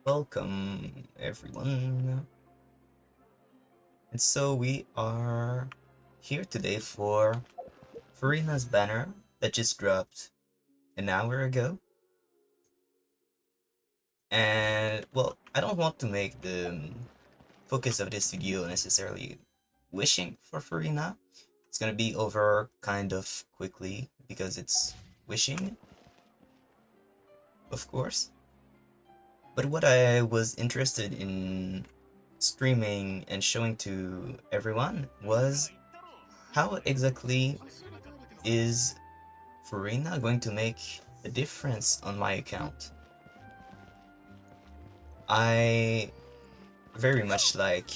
Welcome, everyone. And so we are here today for Furina's banner that just dropped an hour ago. And, well, I don't want to make the focus of this video necessarily wishing for Furina. It's gonna be over kind of quickly because it's wishing, of course. But what I was interested in streaming and showing to everyone was how exactly is Furina going to make a difference on my account. I very much like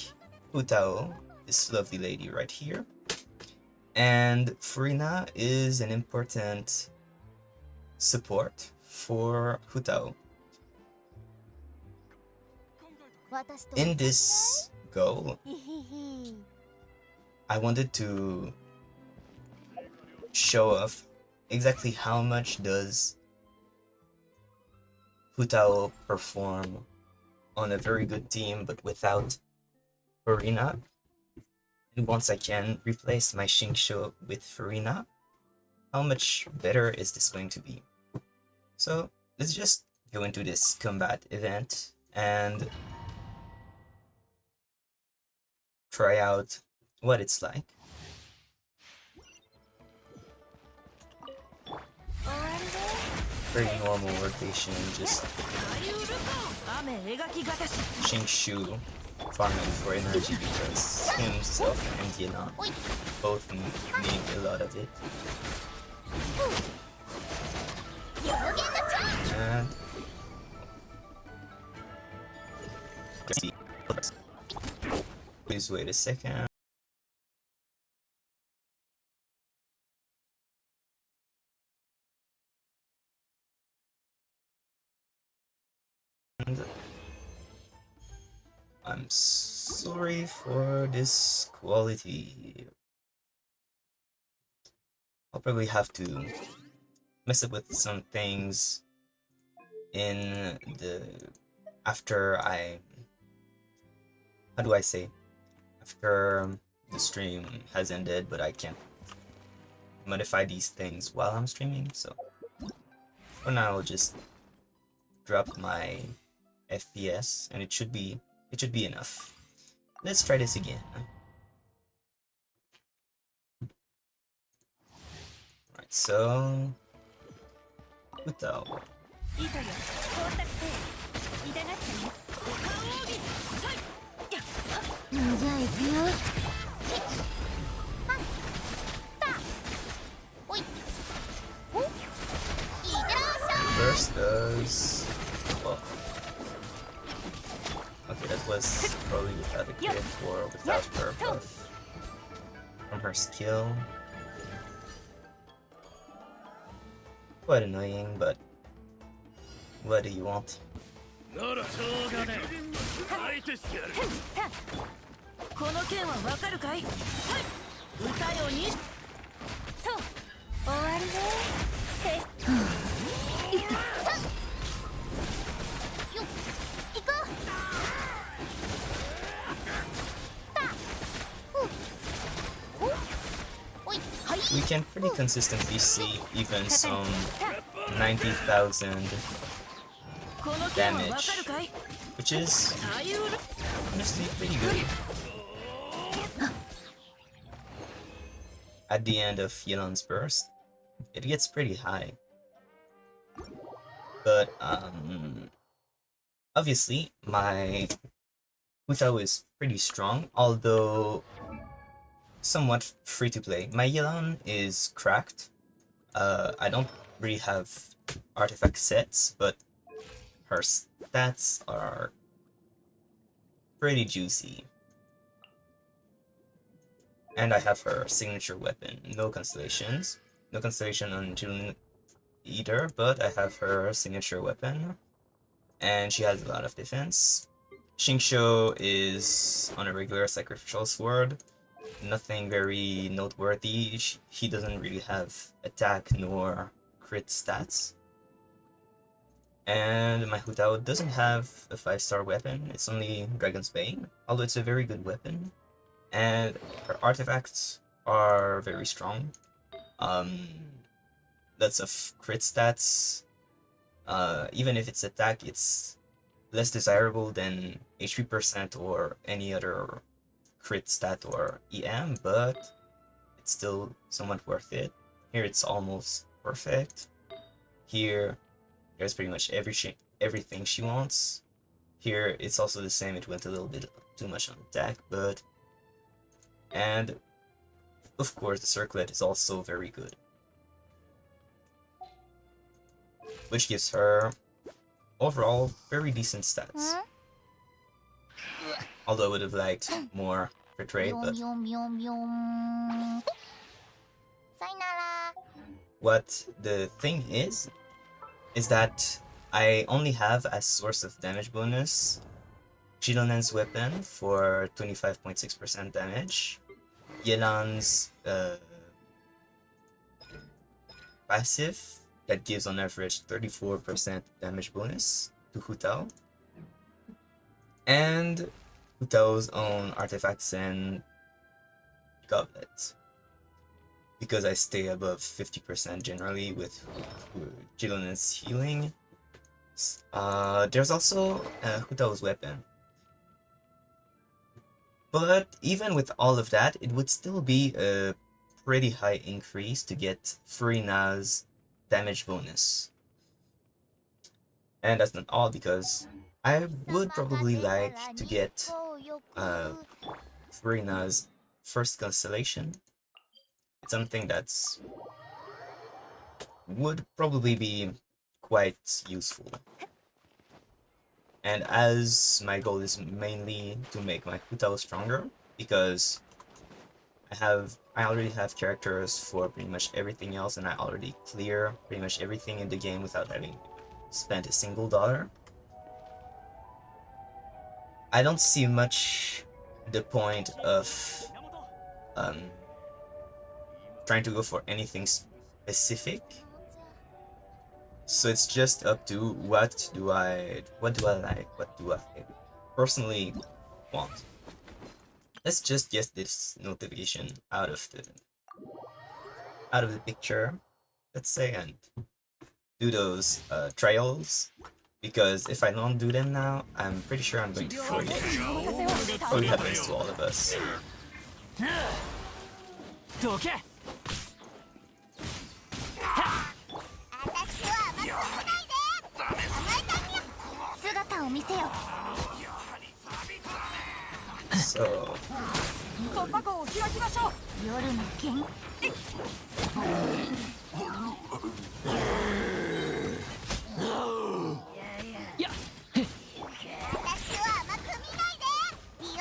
Utao, this lovely lady right here, and Furina is an important support for Hutao. In this goal, I wanted to show off exactly how much does Hutao perform on a very good team, but without Furina. And once I can replace my Xingqiu with Furina, how much better is this going to be? So let's just go into this combat event and try out what it's like. Very normal rotation, just Xingqiu farming for energy because himself and Yenan both need a lot of it. And please wait a second. I'm sorry for this quality. I'll probably have to mess up with some things in the after the stream has ended, but I can't modify these things while I'm streaming, so for now I'll just drop my FPS and it should be enough. Let's try this again. Alright, so Utao. First does... well, okay, that was probably without a crit or without her buff from her skill. Quite annoying, but what do you want? We can pretty consistently see even some 90,000 damage, which is honestly pretty good. At the end of Yelan's burst, it gets pretty high. But obviously my Hutao is pretty strong, although somewhat free to play. My Yelan is cracked. I don't really have artifact sets, but her stats are pretty juicy. And I have her signature weapon. No constellations. No constellation on June either, but I have her signature weapon. And she has a lot of defense. Xingqiu is on a regular sacrificial sword. Nothing very noteworthy. He doesn't really have attack nor crit stats. And my Hutao doesn't have a 5-star weapon, it's only Dragon's Bane, although it's a very good weapon. And her artifacts are very strong. Lots of crit stats. Even if it's attack, it's less desirable than HP percent or any other crit stat or EM, but it's still somewhat worth it. Here it's almost perfect. Here, there's pretty much everything she wants. Here it's also the same, it went a little bit too much on attack, but... And, of course, the circlet is also very good. Which gives her, overall, very decent stats. Although I would have liked more crit rate, but... What the thing is that I only have as source of damage bonus Chilonen's weapon for 25.6% damage, Yelan's passive that gives on average 34% damage bonus to Hutao, and Hutao's own artifacts and goblet. Because I stay above 50% generally with Chilonen's healing. There's also Hutao's weapon. But even with all of that, it would still be a pretty high increase to get Furina's damage bonus. And that's not all, because I would probably like to get Furina's first constellation. It's something that's would probably be quite useful. And as my goal is mainly to make my Hutao stronger, because I already have characters for pretty much everything else, and I already clear pretty much everything in the game without having spent a single dollar. I don't see much the point of trying to go for anything specific. So it's just up to what do I like, what do I personally want. Let's just get this notification out of the picture, let's say, and do those trials, because if I don't do them now, I'm pretty sure I'm going to forget. Probably happens to all of us. So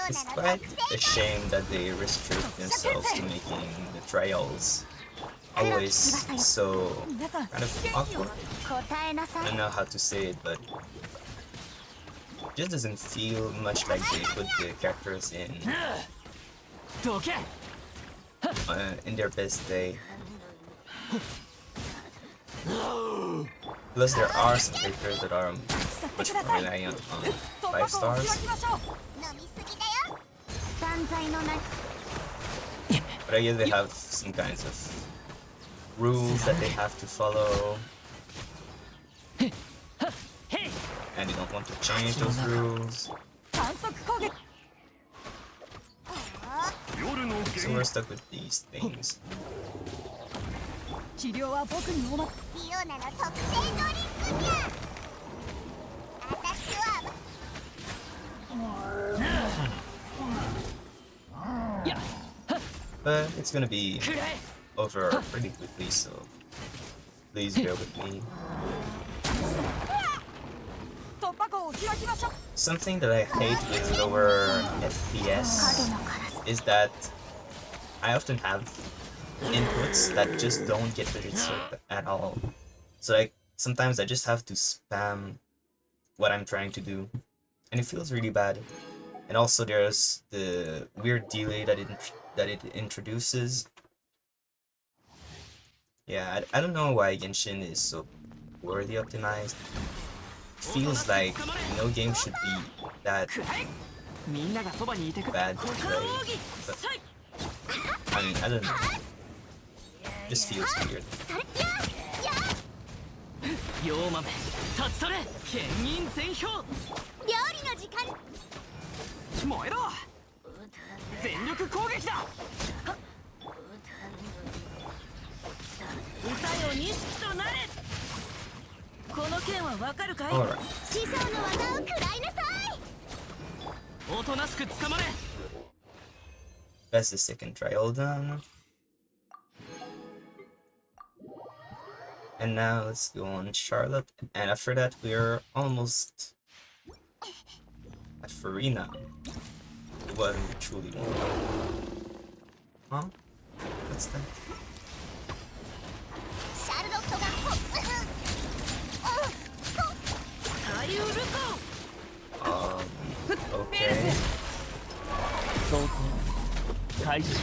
it's quite a shame that they restrict themselves to making the trials always so kind of awkward. I don't know how to say it, but it just doesn't feel much like they put the characters in their best day. Plus, there are some characters that are much more reliant on 5 stars. But I guess they have some kinds of rules that they have to follow, and they don't want to change those rules. So we're stuck with these things. But it's gonna be over pretty quickly, so please bear with me. Something that I hate with lower FPS is that I often have inputs that just don't get registered at all. So like sometimes I just have to spam what I'm trying to do, and it feels really bad. And also there's the weird delay that it introduces. Yeah, I don't know why Genshin is so poorly optimized. feels like no game should be that bad to play. But, I mean, I don't know. It just feels weird. Alright. That's the second trial done. And now let's go on Charlotte, and after that we're almost at Furina. The one we truly want. Huh? What's that? Okay.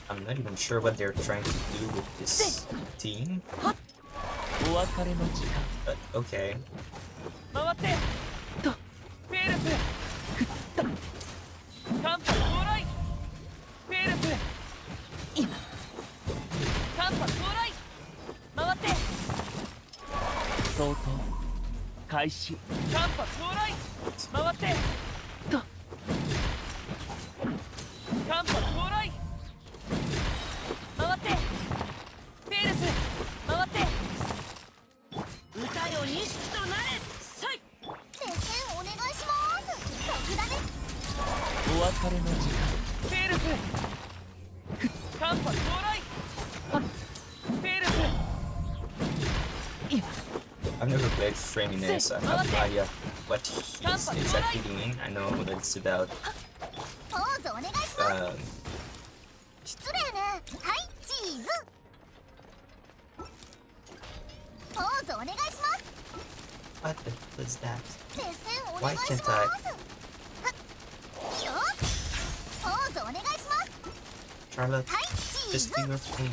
I'm not even sure what they're trying to do with this team. But okay. I've never played Furina, so I have no idea what he's exactly doing. I know that it's about what the hell is that? Why can't I? Charlotte, just do your thing.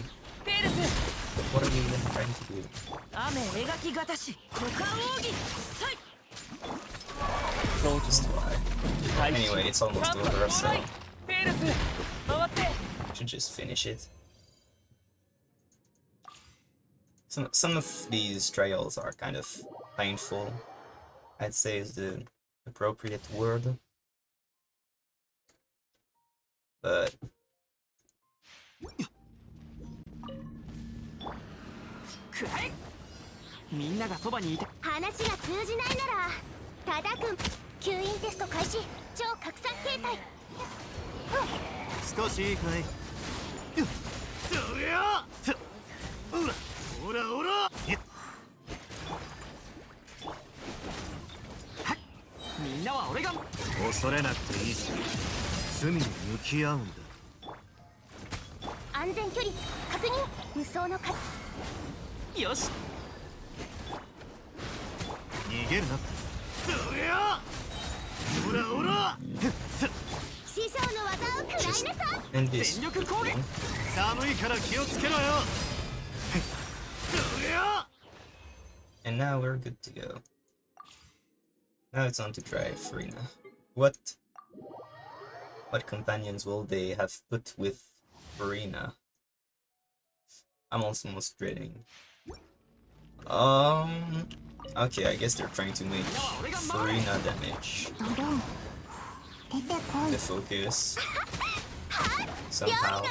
What are you even trying to do? Just why? Anyway, it's almost over, so I should just finish it. Some of these trials are kind of painful, I'd say is the appropriate word. But just end this thing. And now we're good to go. Now it's on to try Furina. What companions will they have put with Furina? I'm also almost dreading. Okay, I guess they're trying to make Furina damage. The focus. Somehow.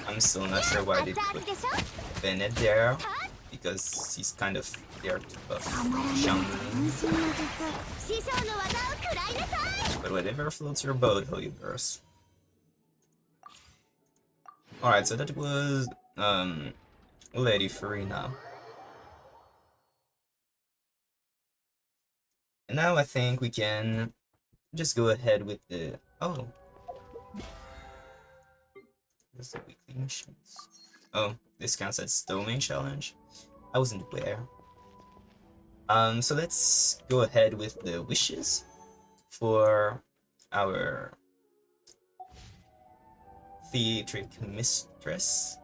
I'm still not sure why they put Bennett there, because he's kind of there to buff Xiangling. But whatever floats your boat, Holy Burst. Alright, so that was Lady Furina. And now I think we can just go ahead with the... Oh. What's the weekly missions? Oh, this counts as domain challenge. I wasn't aware. So let's go ahead with the wishes for our theatric mistress.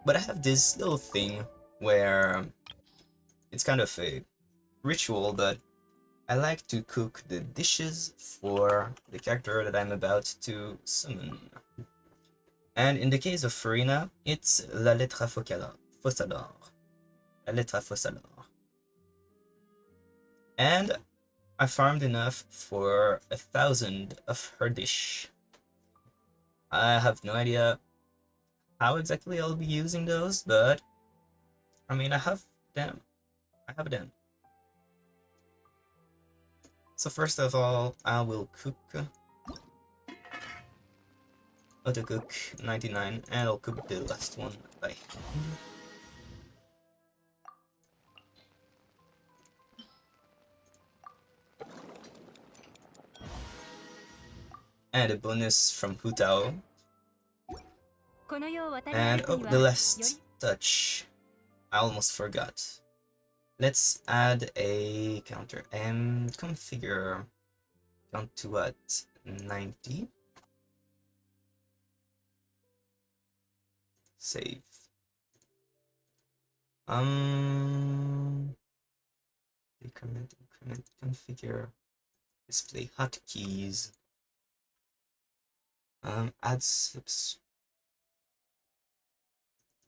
But I have this little thing where it's kind of a ritual, but I like to cook the dishes for the character that I'm about to summon. And in the case of Furina, it's La Lettre Fossador. La Lettre Fossador. And I farmed enough for 1,000 of her dish. I have no idea how exactly I'll be using those, but I mean, I have them. I have them. So first of all, I will cook auto cook 99, and I'll cook the last one by hand. And a bonus from Hutao. And oh, the last touch. I almost forgot. Let's add a counter and configure count to what? 90. Save. Increment, configure, display hotkeys. Add slips.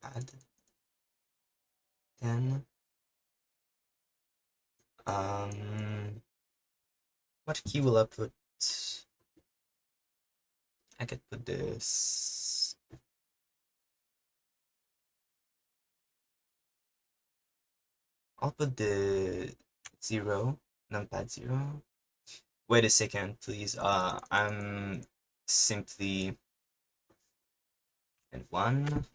Add 10. What key will I put? I could put this. I'll put the 0, numpad 0. Wait a second, please. I'm simply and 1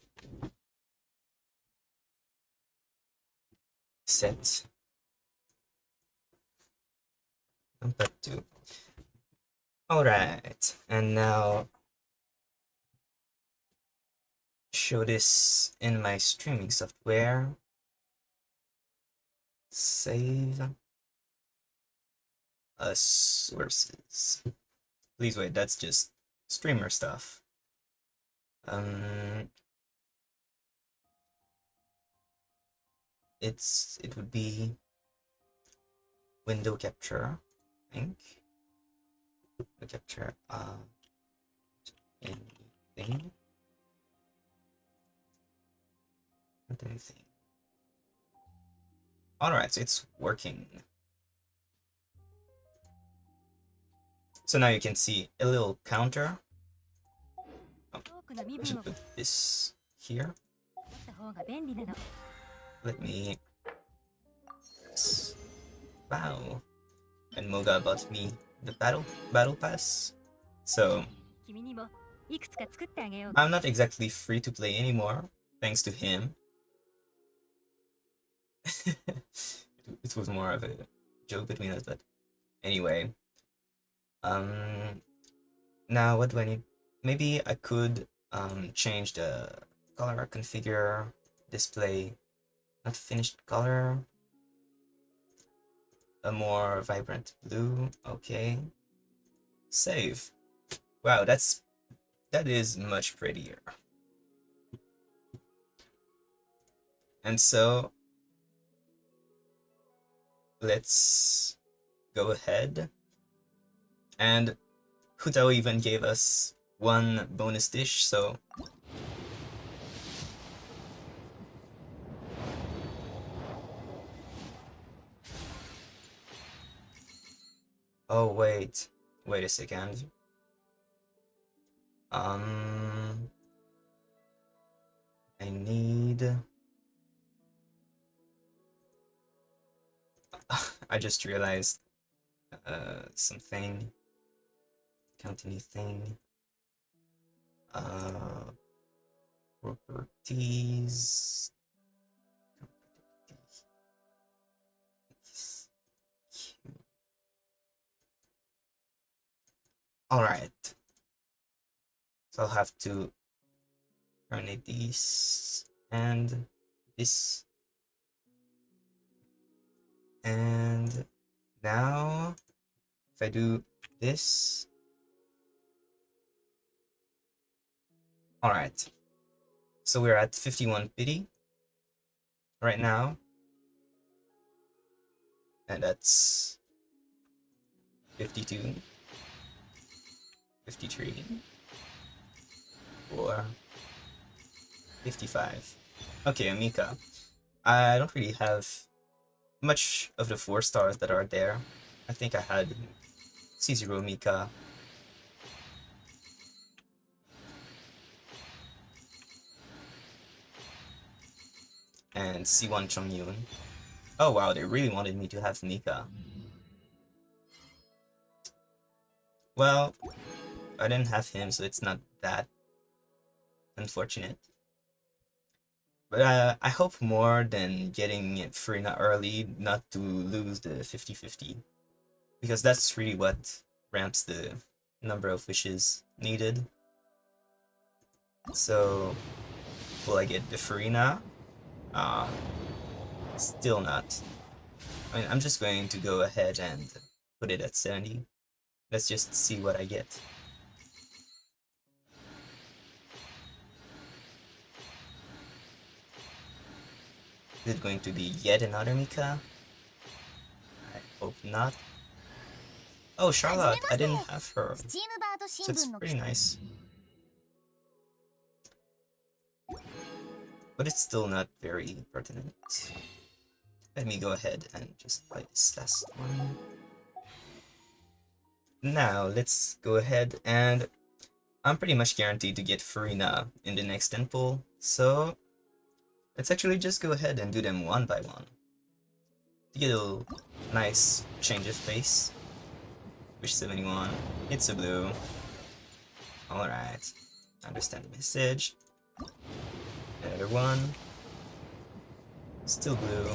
set numpad 2. Alright, and now show this in my streaming software. Save sources. Please wait, that's just streamer stuff. It would be window capture, I think. Window capture anything. Not anything. Alright, so it's working. So now you can see a little counter. Oh, I should put this here. Let me... Wow. And Moga bought me the battle pass. So I'm not exactly free to play anymore, thanks to him. It was more of a joke between us, but anyway. Now what do I need? Maybe I could change the color, configure, display, not finished color, a more vibrant blue. Okay, save. Wow, that is much prettier. And so let's go ahead, and Hutao even gave us one bonus dish, so oh wait a second. I need... I just realized something. Count anything. Properties. Alright. So I'll have to terminate these and this. And now if I do this. Alright. So we're at 51 pity right now. And that's 52, 53, 4, 55. Okay, Amika. I don't really have much of the 4 stars that are there. I think I had C0 Mika. And C1 Chongyun. Oh wow, they really wanted me to have Mika. Well, I didn't have him, so it's not that unfortunate. But I hope more than getting Furina early not to lose the 50-50. Because that's really what ramps the number of wishes needed. So, will I get the Furina? Still not. I mean, I'm just going to go ahead and put it at 70. Let's just see what I get. Is it going to be yet another Mika? I hope not. Oh, Charlotte! I didn't have her. So it's pretty nice. But it's still not very pertinent. Let me go ahead and just buy this last one. Now, let's go ahead and I'm pretty much guaranteed to get Furina in the next 10 pull, so let's actually just go ahead and do them one by one. To get a nice change of pace. Wish 71, it's a blue. Alright, understand the message. Another one. Still blue.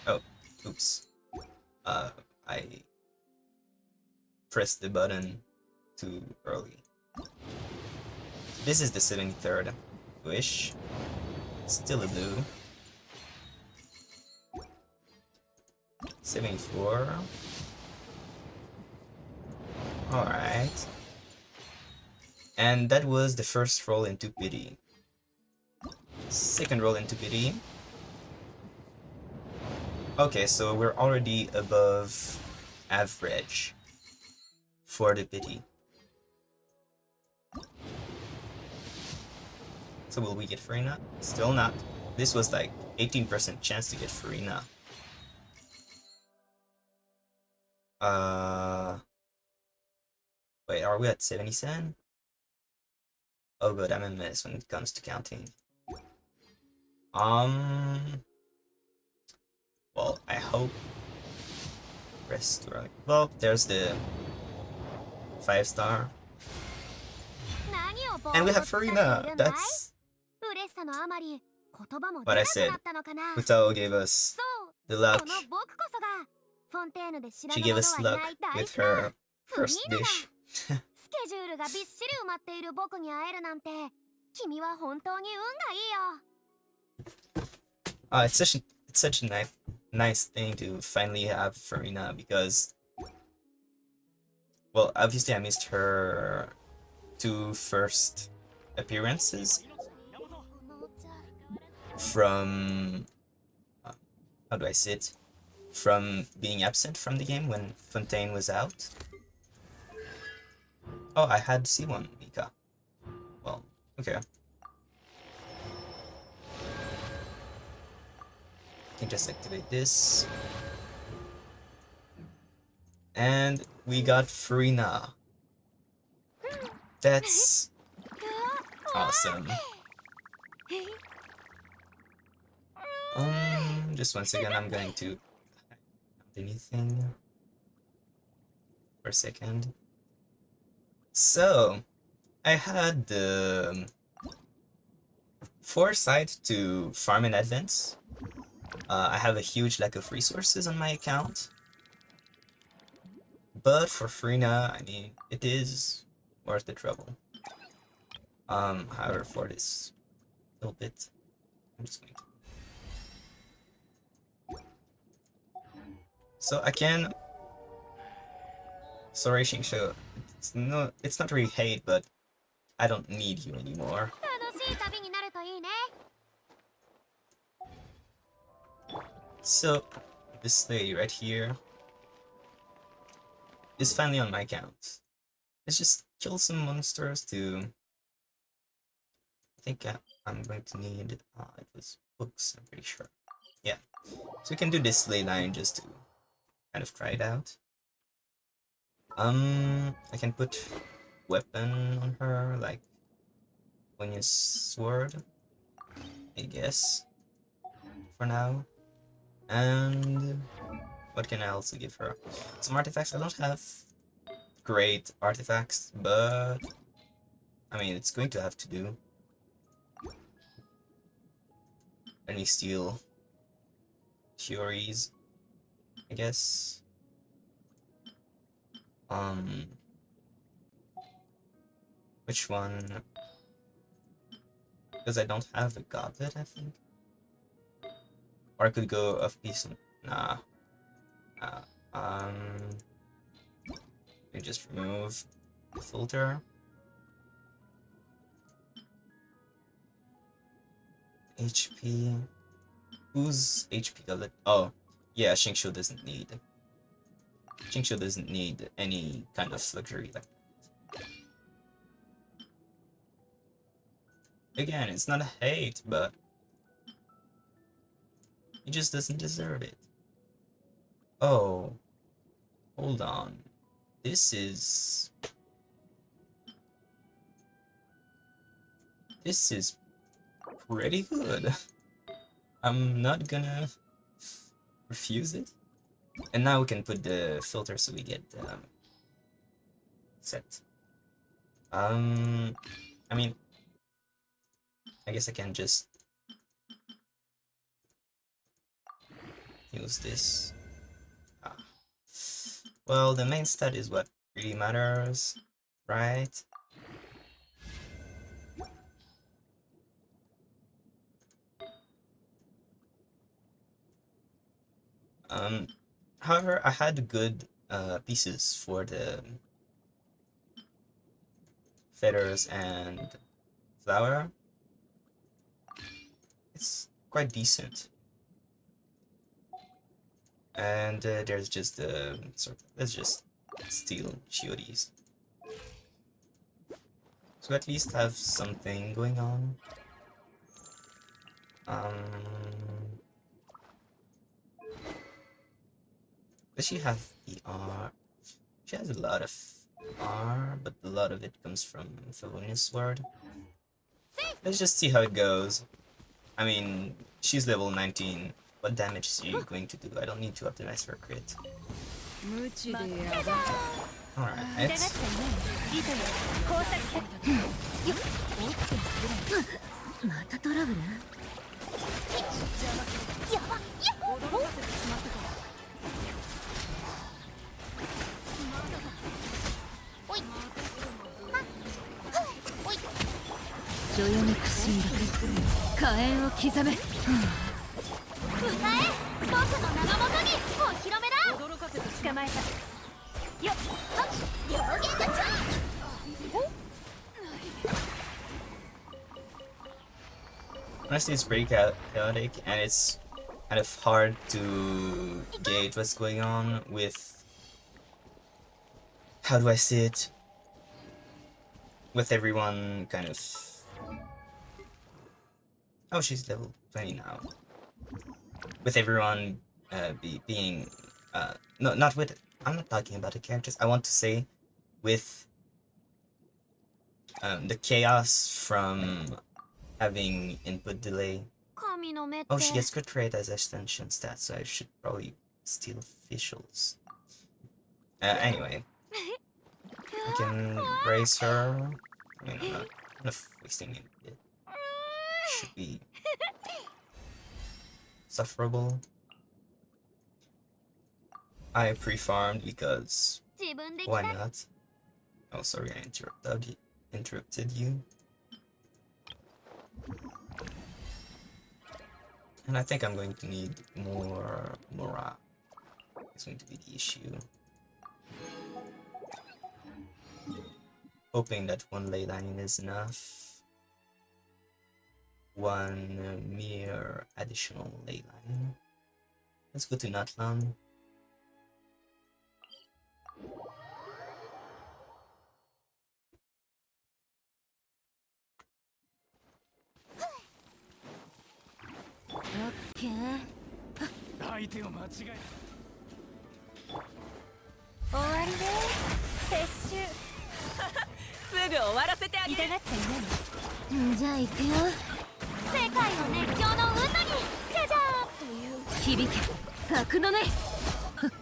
Oh, oops. I pressed the button too early. This is the 73rd wish. Still a blue. 74. Alright. And that was the first roll into pity. Second roll into pity. Okay, so we're already above average for the pity. So will we get Furina? Still not. This was like 18% chance to get Furina. Wait, are we at 77? Oh good, I'm a mess when it comes to counting. Well, I hope rest right. Well, there's the 5-star. And we have Furina! That's what I said. Utao gave us the luck. She gave us luck with her first dish. It's such a nice thing to finally have Furina because, well, obviously I missed her 2 first appearances from how do I say it? From being absent from the game when Fontaine was out. Oh, I had C1 Mika. Well, okay. I can just activate this. And we got Furina. That's awesome. Just once again, I'm going to anything for a second. So, I had the foresight to farm in advance. I have a huge lack of resources on my account. But for Furina, I mean, it is worth the trouble. However, for this little bit, I'm just going to. So I can. Sorry, Shingsho. It's not really hate, but I don't need you anymore. So this lady right here is finally on my account. Let's just kill some monsters to. I think I'm going to need. It was books. I'm pretty sure. Yeah. So we can do this ley line just to kind of try it out. I can put weapon on her, like Wenya's sword, I guess, for now. And what can I also give her? Some artifacts. I don't have great artifacts, but I mean, it's going to have to do. Let me steal Furies, I guess. Which one? Because I don't have a goblet, I think. Or I could go off piece. Nah. Let me just remove the filter. HP. Whose HP goblet? Oh, yeah. Shingshu doesn't need. Shingshu doesn't need any kind of luxury like that. Again, it's not a hate, but he just doesn't deserve it. Oh, hold on. This is pretty good. I'm not gonna refuse it. And now we can put the filter so we get set. I mean, I guess I can just use this. Well, the main stat is what really matters, right? However, I had good pieces for the feathers and flower. It's quite decent. And there's just the let's just steal Shiori's. So at least have something going on. Does she have ER? She has a lot of R, but a lot of it comes from Furina's sword. Let's just see how it goes. I mean, she's level 19. What damage is she going to do? I don't need to optimize for crit. Alright. Honestly, it's pretty chaotic, and it's kind of hard to gauge what's going on with, how do I say it, with everyone kind of, oh, she's level 20 now, with everyone being, no, not with, I'm not talking about the characters, I want to say with the chaos from having input delay. Oh, she gets crit rate as extension stats, so I should probably steal officials. Anyway. I can raise her. I mean, I'm not wasting it. It should be sufferable. I pre-farmed because Why not? Oh, sorry, I interrupted you. And I think I'm going to need more Mora. It's going to be the issue. Hoping that one ley line is enough. One mere additional ley line. Let's go to Natlan. Okay. 相手を間違え終わりね。撤収。すぐ終わらせてあげる。痛がっちゃいない。じゃあ行くよ。世界の熱狂の渦にじゃじゃー。響け。格のね。言っ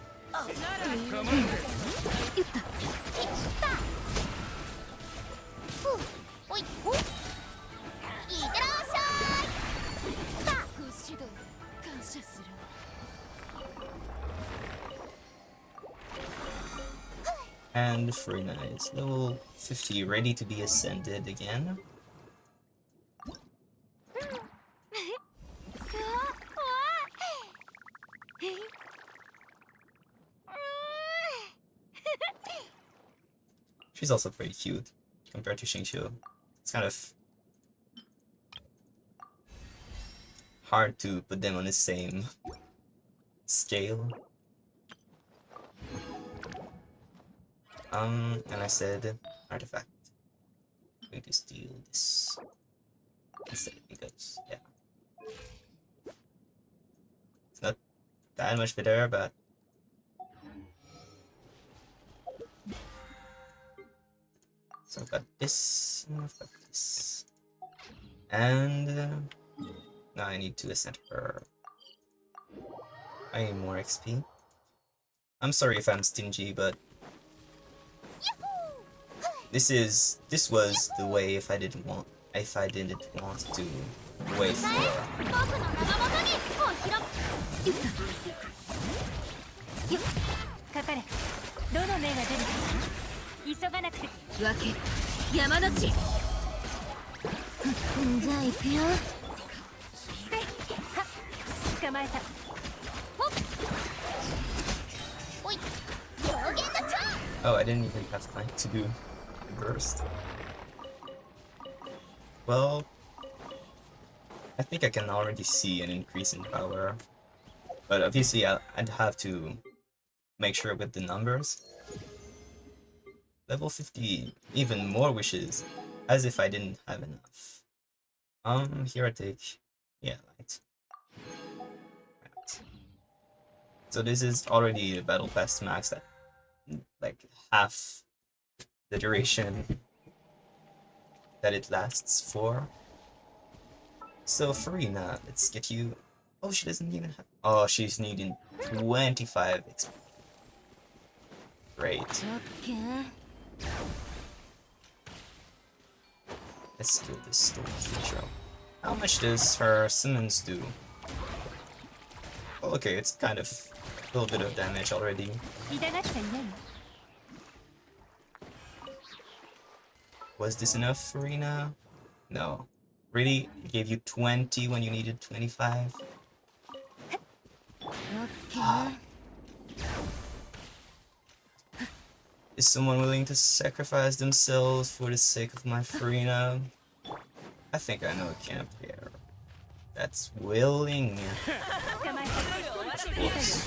た。おいおい。いってらっしゃい。さあ。ご指導感謝する。And Furina is level 50, ready to be ascended again. She's also pretty cute compared to Xingqiu. It's kind of hard to put them on the same scale. And I said artifact. I'm going to steal this instead because yeah. It's not that much better, but so I've got this, and I've got this. And now I need to ascend her. I need more XP. I'm sorry if I'm stingy, but this was the way if I didn't want to wait for. Oh, I didn't even have time to do burst. Well, I think I can already see an increase in power, but obviously I'd have to make sure with the numbers. Level 50, even more wishes, as if I didn't have enough. Here I take, yeah, light. Right. So this is already a battle pass max at like half the duration that it lasts for. So Furina, let's get you. Oh, she doesn't even have. Oh, she's needing 25 XP. Great. Let's kill this storm feature. How much does her summons do? Oh, okay, it's kind of a little bit of damage already. Was this enough, Furina? No. Really? It gave you 20 when you needed 25? Is someone willing to sacrifice themselves for the sake of my Furina? I think I know a camp here that's willing. Of course.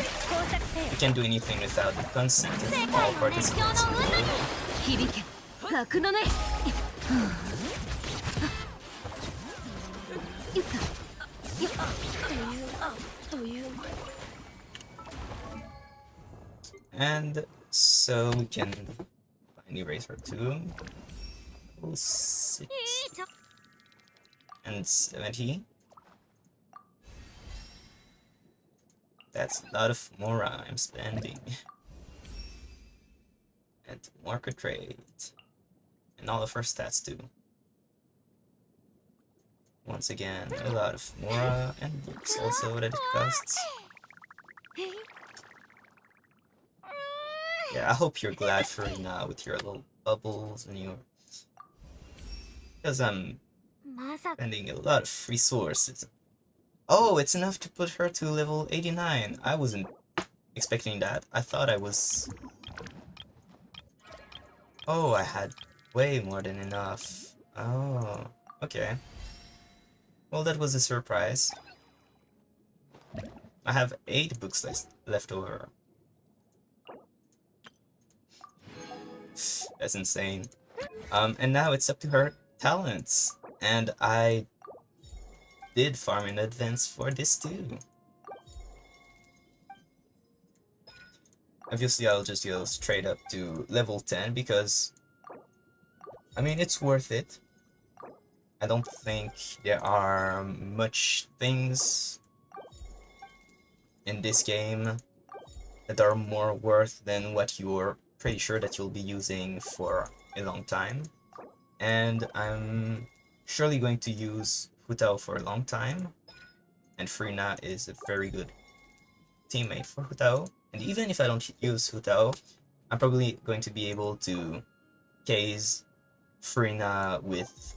We can't do anything without the consent of all participants. And so we can finally raise her to level 6 and 70. That's a lot of Mora I'm spending. And market rate. And all of her stats too. Once again, a lot of Mora and books also that it costs. Yeah, I hope you're glad, Furina, with your little bubbles and your... Because I'm まさか spending a lot of resources. Oh, it's enough to put her to level 89. I wasn't expecting that. I thought I was... Oh, I had way more than enough. Oh, okay. Well, that was a surprise. I have 8 books left over. That's insane. And now it's up to her talents. And I did farm in advance for this too. Obviously, I'll just go straight up to level 10 because, I mean, it's worth it. I don't think there are much things in this game that are more worth than what you're pretty sure that you'll be using for a long time. And I'm surely going to use Hutao for a long time, and Furina is a very good teammate for Hutao. And even if I don't use Hutao, I'm probably going to be able to case Furina with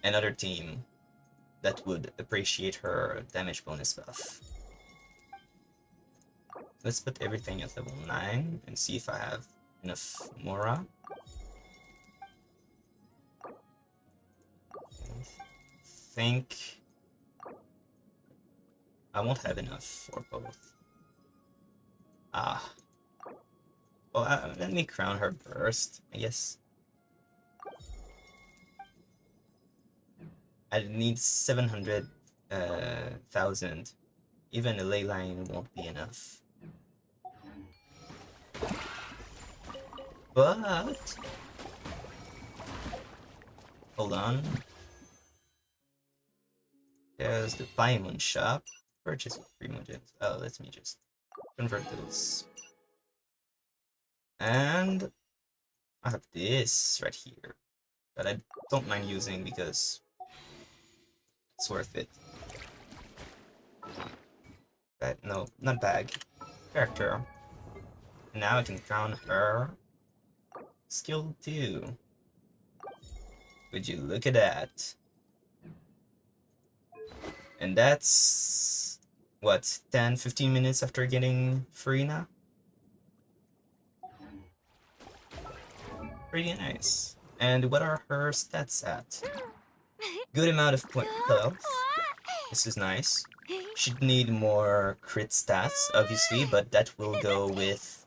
another team that would appreciate her damage bonus buff. Let's put everything at level 9 and see if I have enough Mora. I think I won't have enough for both. Ah. Well, let me crown her first, I guess. I need 700,000. Even a ley line won't be enough. But hold on. There's the Paimon shop. Purchase with Primogenies. Oh, let me just convert those. And I have this right here that I don't mind using because it's worth it. But no, not bag. Character. And now I can crown her skill 2. Would you look at that? And that's what, 10-15 minutes after getting Furina? Pretty nice. And what are her stats at? Good amount of point health. This is nice. She'd need more crit stats, obviously, but that will go with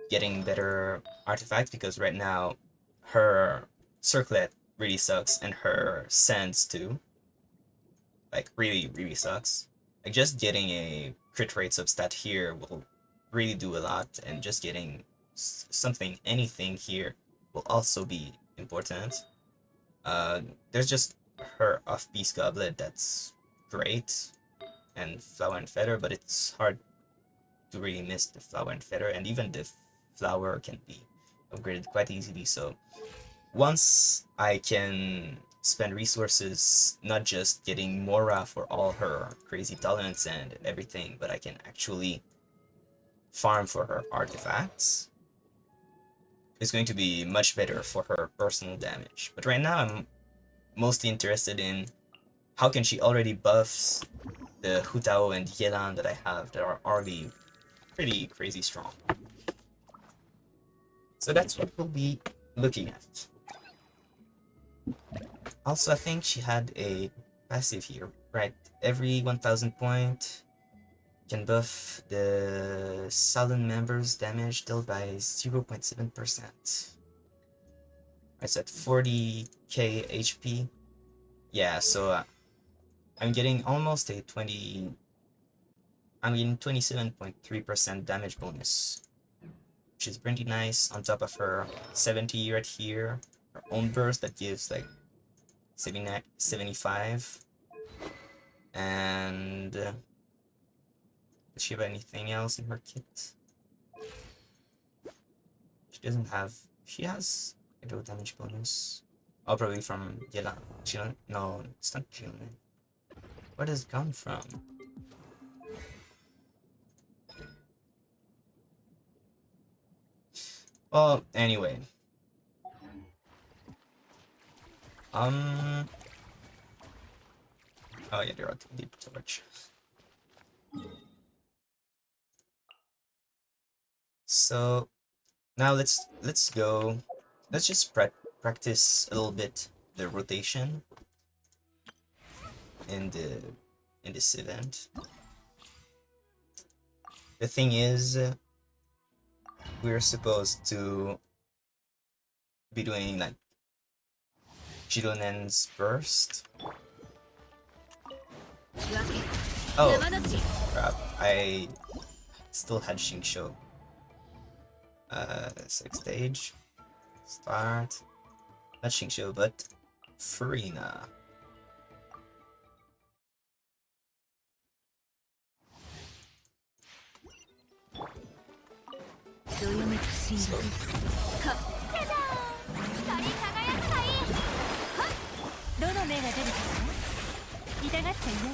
getting better artifacts, because right now her circlet really sucks, and her sands too. Like, really, really sucks. Like, just getting a crit rate substat here will really do a lot, and just getting something, anything here will also be important. There's just her off-piece goblet that's great, and flower and feather, but it's hard to really miss the flower and feather, and even the flower can be upgraded quite easily. So once I can spend resources not just getting Mora for all her crazy talents and everything, but I can actually farm for her artifacts, it's going to be much better for her personal damage. But right now I'm mostly interested in how can she already buffs the Hutao and Yelan that I have that are already pretty crazy strong. So that's what we'll be looking at. Also, I think she had a passive here, right? Every 1000 point can buff the Sullen members' damage dealt by 0.7%. It's at 40k HP. Yeah, so I'm getting almost a 27.3% damage bonus, which is pretty nice, on top of her 70 right here, her own burst that gives like 75. And does she have anything else in her kit? She doesn't have. She has a low damage bonus. Oh, probably from Yela. No, it's not Jilin. Where does it come from? Well, anyway. Oh yeah, they're on deep torch. So now let's go. Let's just practice a little bit the rotation in this event. The thing is, we're supposed to be doing like Shironen's burst. Oh crap! I still had Shinsho. 6th stage. Start. Not Shinsho, but Furina. So, どの目が出るか痛がっちゃいない。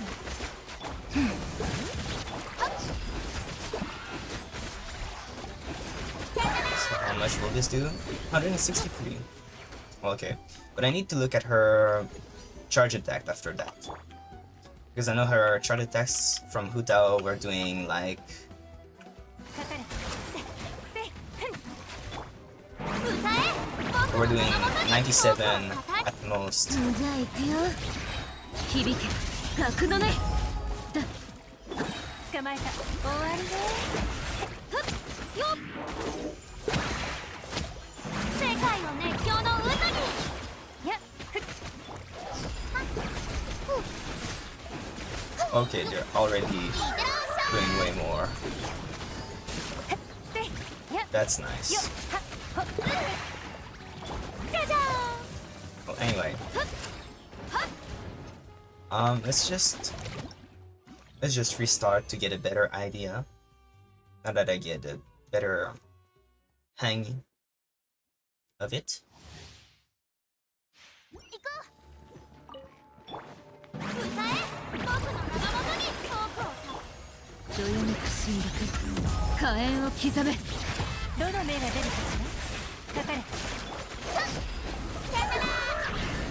so how much will this do? 163. Okay, but I need to look at her charge attack after that. Because I know her charge attacks from Hutao were doing like... We're doing 97 at most. じゃあ行くよ。響け、格のね。捕まえた。終わりね。ふっ、よっ。世界を熱狂の渦に。やっ、ふっ。 Okay, they're already doing way more. That's nice. Well, anyway, let's just restart to get a better idea. Now that I get a better hang of it. どよめく進撃、火炎を刻め。どの目が出るかしら。かかれ。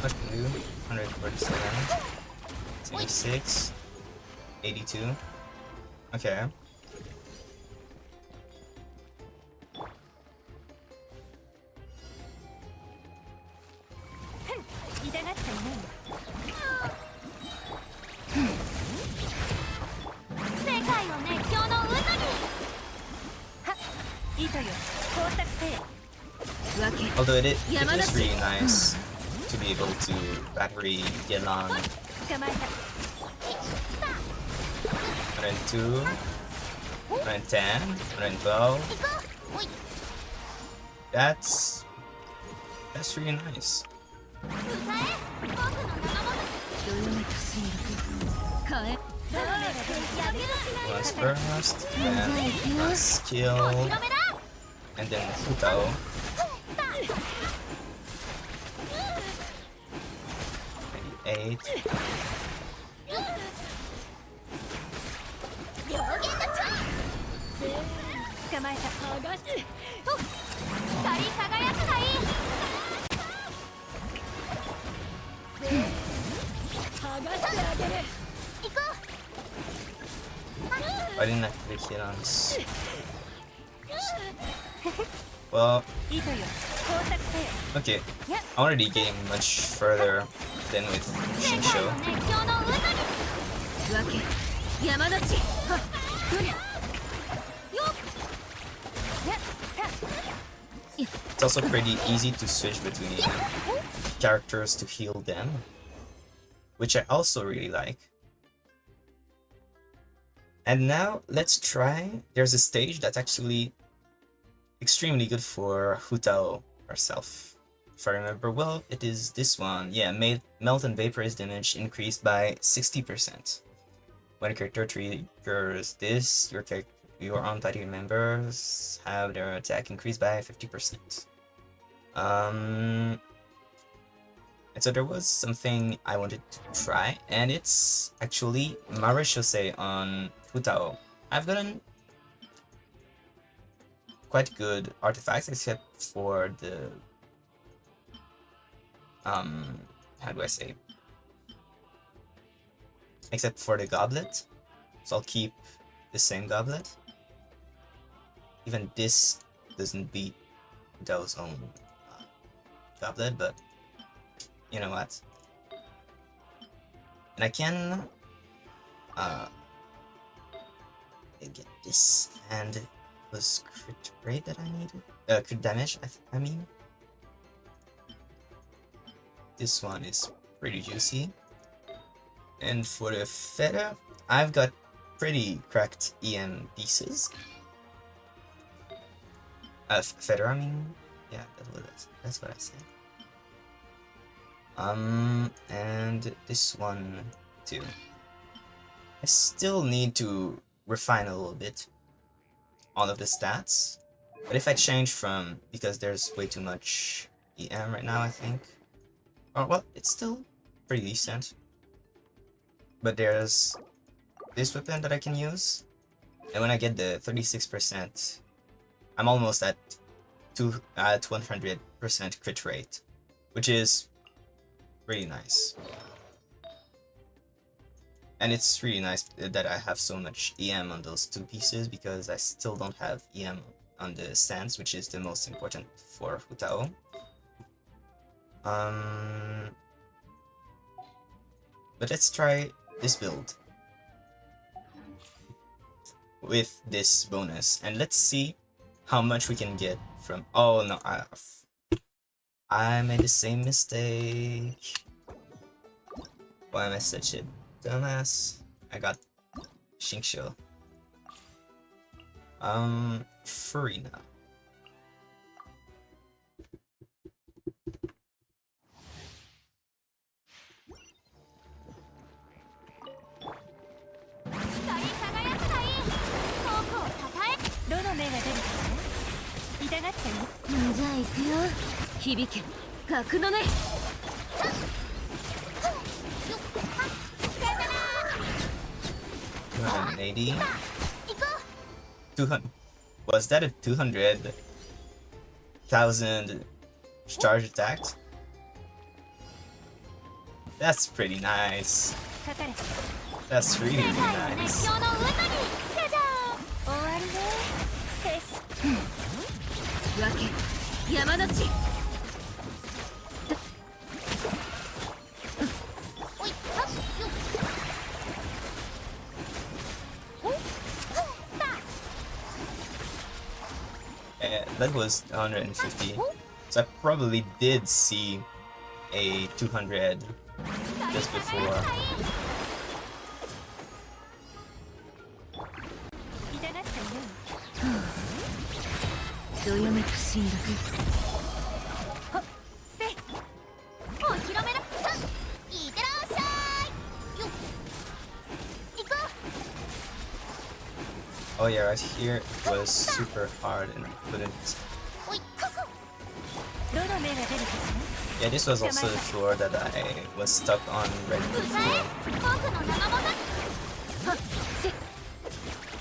Much blue, 147, 86, 82. Okay. Although it is really nice to be able to battery get on 102, 110, 112. That's really nice. Last burst, then last skill, and then Futao. Eight. I didn't activate hit on this. Well, okay, I'm already getting much further than with Shinsho. It's also pretty easy to switch between characters to heal them, which I also really like. And now let's try. There's a stage that's actually extremely good for Hutao herself. If I remember well, it is this one. Yeah, melt and vaporize damage increased by 60%. When a character triggers this, your own party members have their attack increased by 50%. And so there was something I wanted to try, and it's actually Mareshose on Hutao. I've gotten quite good artifacts, except for the how do I say? Except for the goblet, so I'll keep the same goblet. Even this doesn't beat Do's own goblet, but you know what? And I can get this, and it was crit rate that I needed. Crit damage, I mean. This one is pretty juicy. And for the feather, I've got pretty cracked EM pieces. Feather, I mean, yeah, that's what I said. And this one too. I still need to refine a little bit all of the stats, but if I change from, because there's way too much EM right now, I think. Oh well, it's still pretty decent. But there's this weapon that I can use, and when I get the 36%, I'm almost at 100% crit rate, which is really nice. And it's really nice that I have so much EM on those two pieces, because I still don't have EM on the stance, which is the most important for Hutao. But let's try this build with this bonus, and let's see how much we can get from. Oh no, I made the same mistake. Why am I such a dumbass? I got Xingqiu. Furina. $280. 200. Was that a 200,000 charge attack? That's pretty nice. That's really, really nice. That was 150. So I probably did see a 200 just before. Oh yeah, right here it was super hard and I couldn't. Yeah, this was also the floor that I was stuck on right before.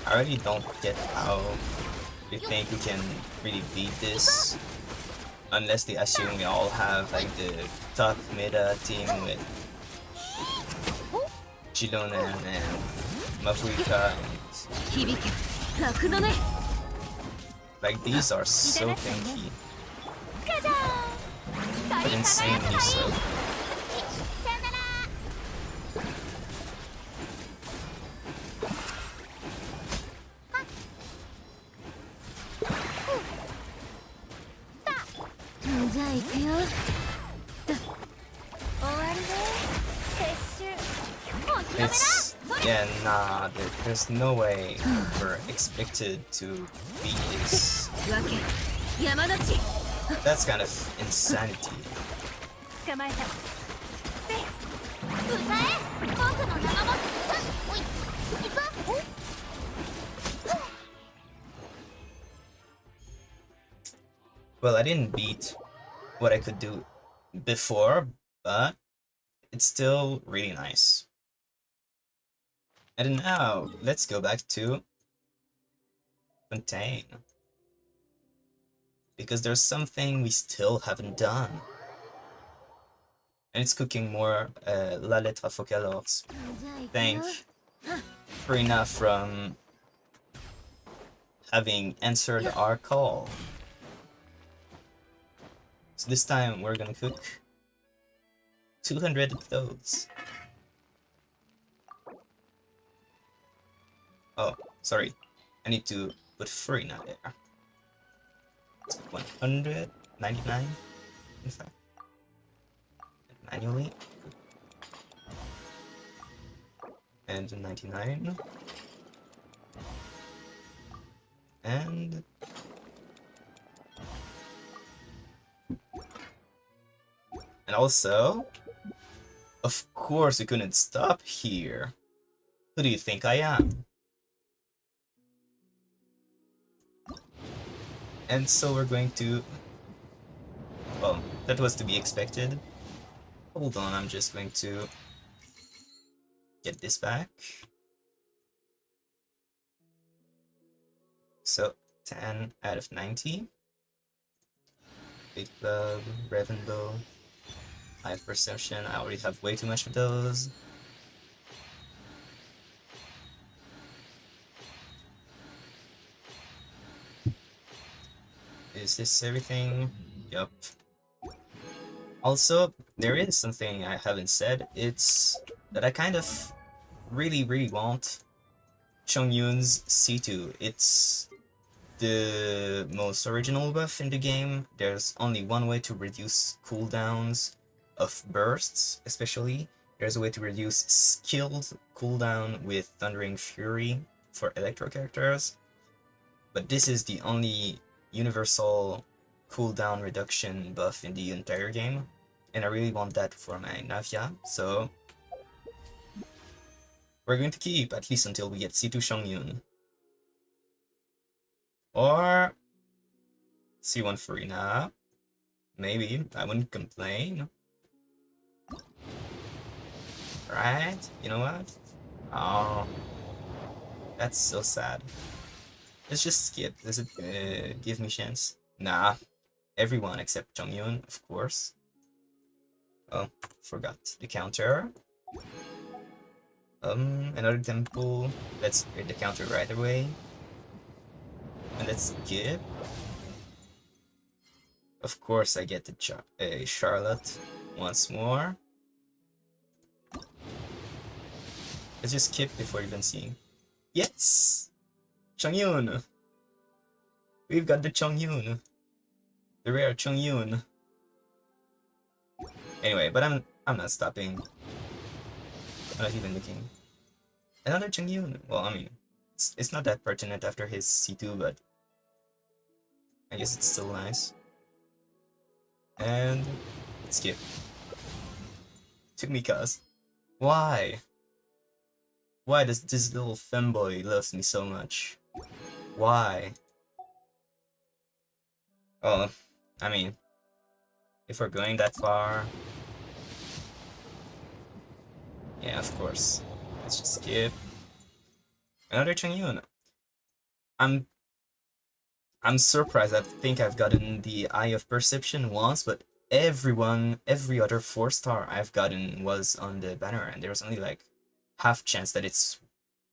I really don't get how they think we can really beat this, unless they assume we all have like the top meta team with Chilonen and Mafuika. Like, these are so tanky, but insanely so. It's, yeah, nah, there's no way we're expected to beat this. That's kind of insanity. Well, I didn't beat what I could do before, but it's still really nice. And now, let's go back to Fontaine. because there's something we still haven't done. And it's cooking more La Lettre Focalors. Thank Furina from having answered our call. So this time we're gonna cook 200 of those. Oh, sorry. I need to put Furina there. 199, in fact. Manually. And 99. And also, of course we couldn't stop here. Who do you think I am? And so we're going to... Well, that was to be expected. Hold on, I'm just going to get this back. So, 10 out of 90. Big Club, Revenbo, High Perception. I already have way too much of those. Is this everything? Yup. Also, there is something I haven't said. It's that I kind of really want Chongyun's C2. It's the most original buff in the game. There's only one way to reduce cooldowns of bursts, especially. There's a way to reduce skilled cooldown with Thundering Fury for Electro characters. But this is the only universal cooldown reduction buff in the entire game. And I really want that for my Navia, so we're going to keep at least until we get C2 Chongyun. Or C1 Furina. Maybe. I wouldn't complain. Right? You know what? Oh. That's so sad. Let's just skip. Does it give me chance? Nah. Everyone except Chongyun, of course. Oh, forgot the counter. Another temple. Let's hit the counter right away. And let's skip. Of course, I get the Charlotte once more. Let's just skip before even seeing. Yes! Chongyun! We've got the Chongyun. The rare Chongyun. Anyway, but I'm not stopping. I'm not even looking. Another Chongyun. Well, I mean, it's not that pertinent after his C2, but I guess it's still nice. And let's skip. Took me cuz. Why? Why does this little femboy loves me so much? Why? Oh, I mean, if we're going that far... Yeah, of course. Let's just skip. Another Chongyun. I'm surprised. I think I've gotten the Eye of Perception once, but every other 4-star I've gotten was on the banner, and there's only like half chance that it's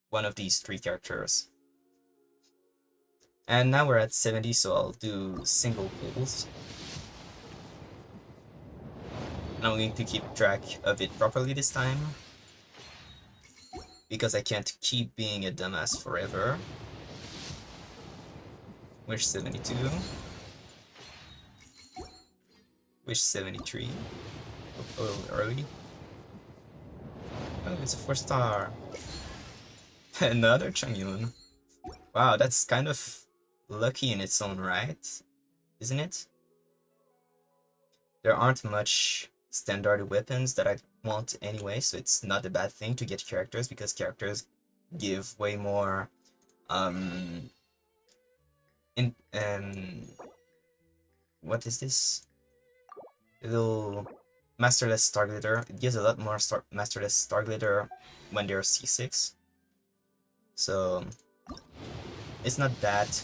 one of these 3 characters. And now we're at 70, so I'll do single pulls. And I'm going to keep track of it properly this time, because I can't keep being a dumbass forever. Wish 72. Wish 73. A little early. Oh, it's a 4-star. Another Chongyun. Wow, that's kind of lucky in its own right, isn't it? There aren't much standard weapons that I want anyway, so it's not a bad thing to get characters, because characters give way more what is this? A little Masterless Star Glitter. It gives a lot more Masterless Star Glitter when they're C6. So it's not that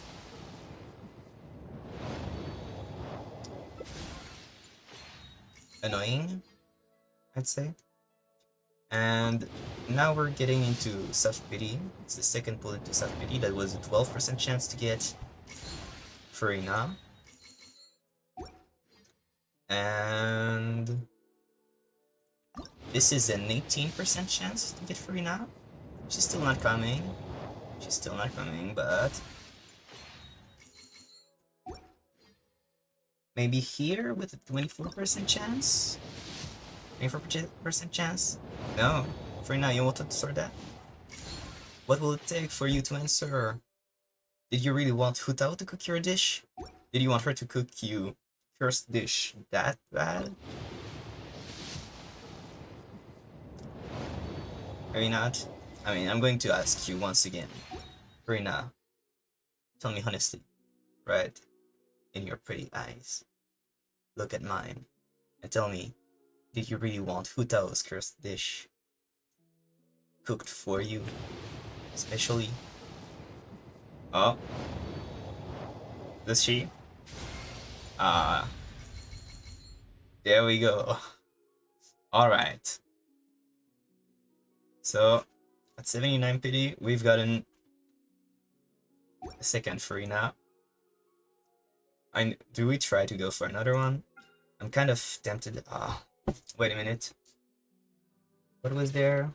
annoying, I'd say. And now we're getting into self-pity. It's the second bullet to self-pity. That was a 12% chance to get Furina. And this is an 18% chance to get Furina. She's still not coming. She's still not coming, but maybe here with a 24% chance? 24% chance? No. Furina, you wanted to sort that? What will it take for you to answer? Did you really want Hutao to cook your dish? Did you want her to cook you first dish that bad? Maybe not. I mean, I'm going to ask you once again. Furina, tell me honestly, right in your pretty eyes, look at mine, and tell me, did you really want Hutao's cursed dish cooked for you, especially? Oh, does she? There we go. Alright. So, at 79 pity, we've gotten a second Furina. Do we try to go for another one? I'm kind of tempted. Wait a minute. What was there?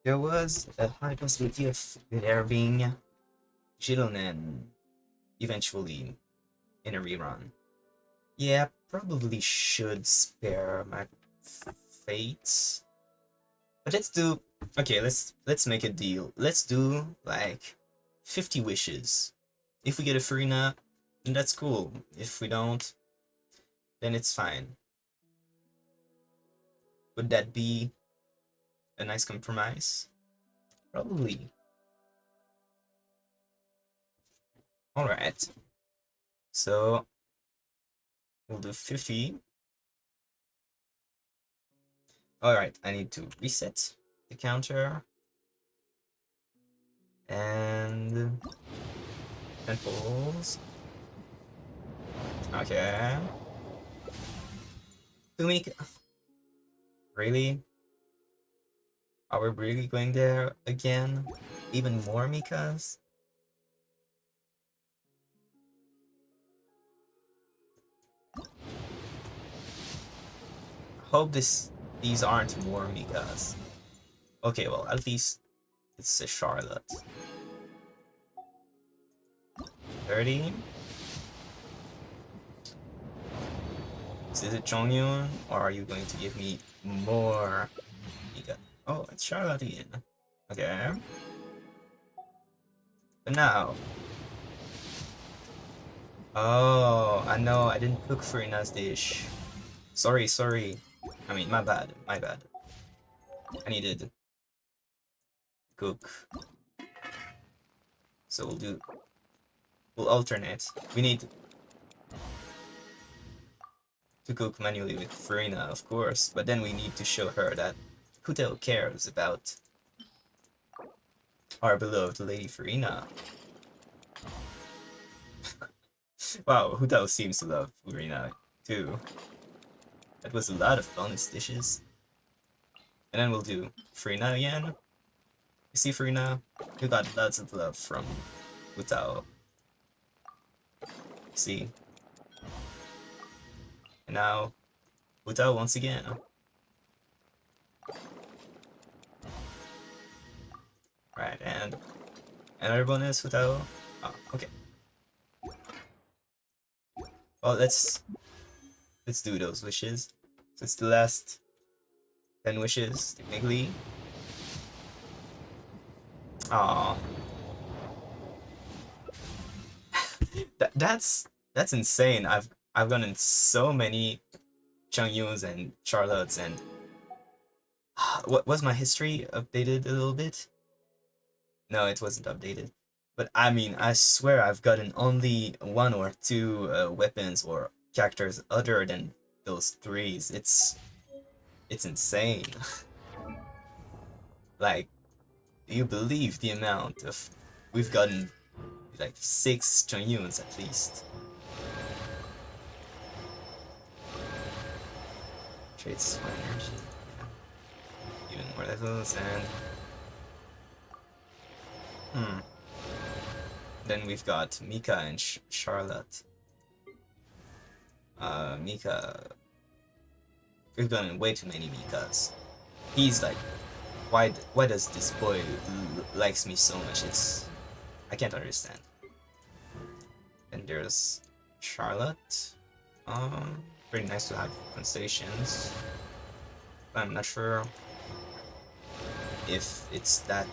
There was a high possibility of there being Jilonen eventually in a rerun. Yeah, probably should spare my fates. But let's do... Okay, let's make a deal. Let's do, like, 50 wishes. If we get a Furina, then that's cool. If we don't, then it's fine. Would that be a nice compromise? Probably. Alright. So, we'll do 50. Alright, I need to reset the counter. And 10 pulls. Okay. Kumika. Really? Are we really going there again? Even more Mikas? Hope these aren't more Mikas. Okay, well, at least it's a Charlotte. 30. Is it Chongyun, or are you going to give me more Mika? Oh, it's Charlotte again. Okay. But now. Oh, I know, I didn't cook Furina's dish. Sorry. I mean, my bad. I needed to cook. So we'll alternate. We need to cook manually with Furina, of course, but then we need to show her that Hutao cares about our beloved Lady Furina. Wow, Hutao seems to love Furina too. That was a lot of bonus dishes. And then we'll do Furina again. You see, Furina, you got lots of love from Hutao. See? And now, Hutao once again. Right, and another bonus, Hutao. Oh, okay. Well, let's do those wishes. So it's the last 10 wishes, technically. Aww. That's insane. I've gotten so many Changyuns and Charlottes, and what was my history updated a little bit? No, it wasn't updated. But I mean, I swear I've gotten only 1 or 2 weapons or characters other than those 3s. It's insane. Like, do you believe the amount of... We've gotten like 6 Changyuns at least. Trades my energy. Yeah. Even more levels and then we've got Mika and Charlotte. Mika. We've gotten way too many Mikas. He's like, why does this boy likes me so much? I can't understand. And there's Charlotte. Pretty nice to have constellations. But I'm not sure if it's that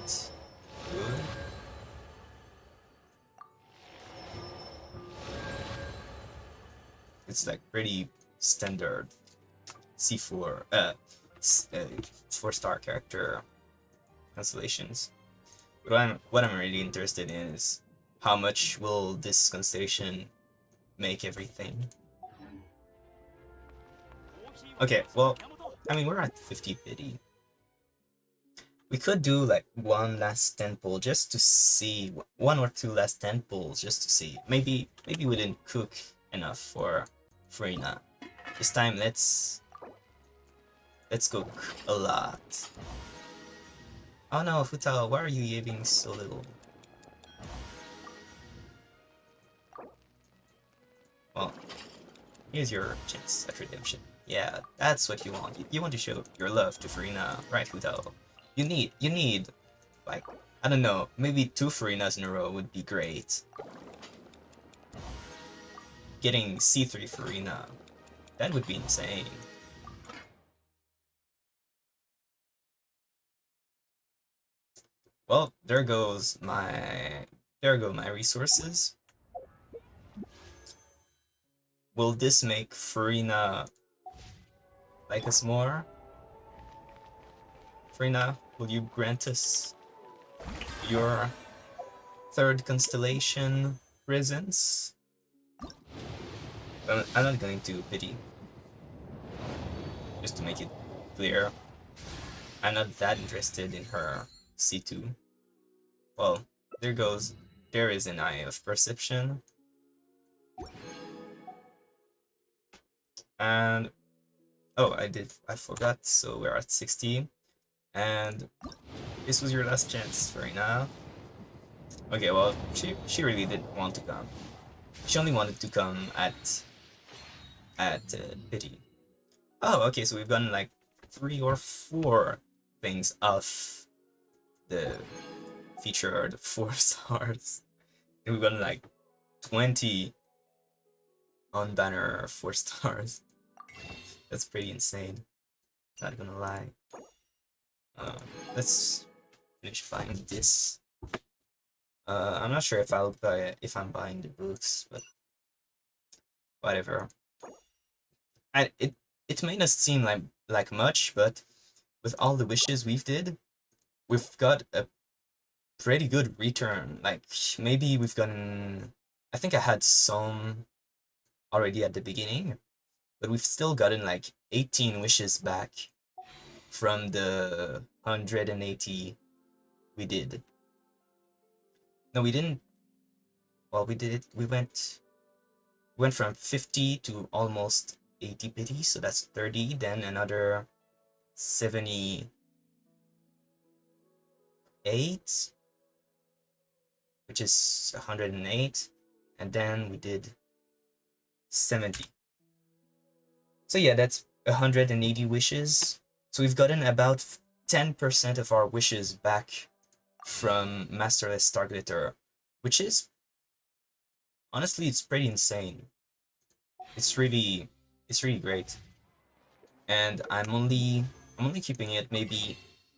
good. It's like pretty standard C4 4-star character constellations. But what I'm really interested in is how much will this constellation make everything. Okay, well, I mean, we're at 50 pity. We could do like one last 10 pull just to see, one or two last 10 pulls just to see. Maybe we didn't cook enough for Furina. This time let's cook a lot. Oh no, Futao, why are you yaving so little? Well, here's your chance at redemption. Yeah, that's what you want. You want to show your love to Furina, right, Futao? You need, like, I don't know, maybe 2 Furinas in a row would be great. Getting C3 Furina, that would be insane. Well, there go my resources. Will this make Furina like us more? Furina, will you grant us your 3rd constellation presence? I'm not going to pity. Just to make it clear, I'm not that interested in her C2. Well, there is an eye of perception. And oh, I forgot, so we're at 60. And this was your last chance, Furina. Okay, well, she really didn't want to come. She only wanted to come at pity. Oh, okay, so we've gotten like 3 or 4 things off the featured 4 stars. And we've gotten like 20 on banner 4 stars. That's pretty insane. Not gonna lie. Let's finish buying this. I'm not sure if I'm buying the books, but whatever. It may not seem like much, but with all the wishes we've got a pretty good return. Like maybe we've gotten, I think I had some already at the beginning, but we've still gotten like 18 wishes back from the 180 we did. No, we didn't. Well, we did it. We went from 50 to almost 80 pity, so that's 30. Then another 78, which is 108, and then we did 70. So yeah, that's 180 wishes. So we've gotten about 10% of our wishes back from Masterless Starglitter, which is honestly, it's pretty insane. It's really great. And I'm only keeping it. Maybe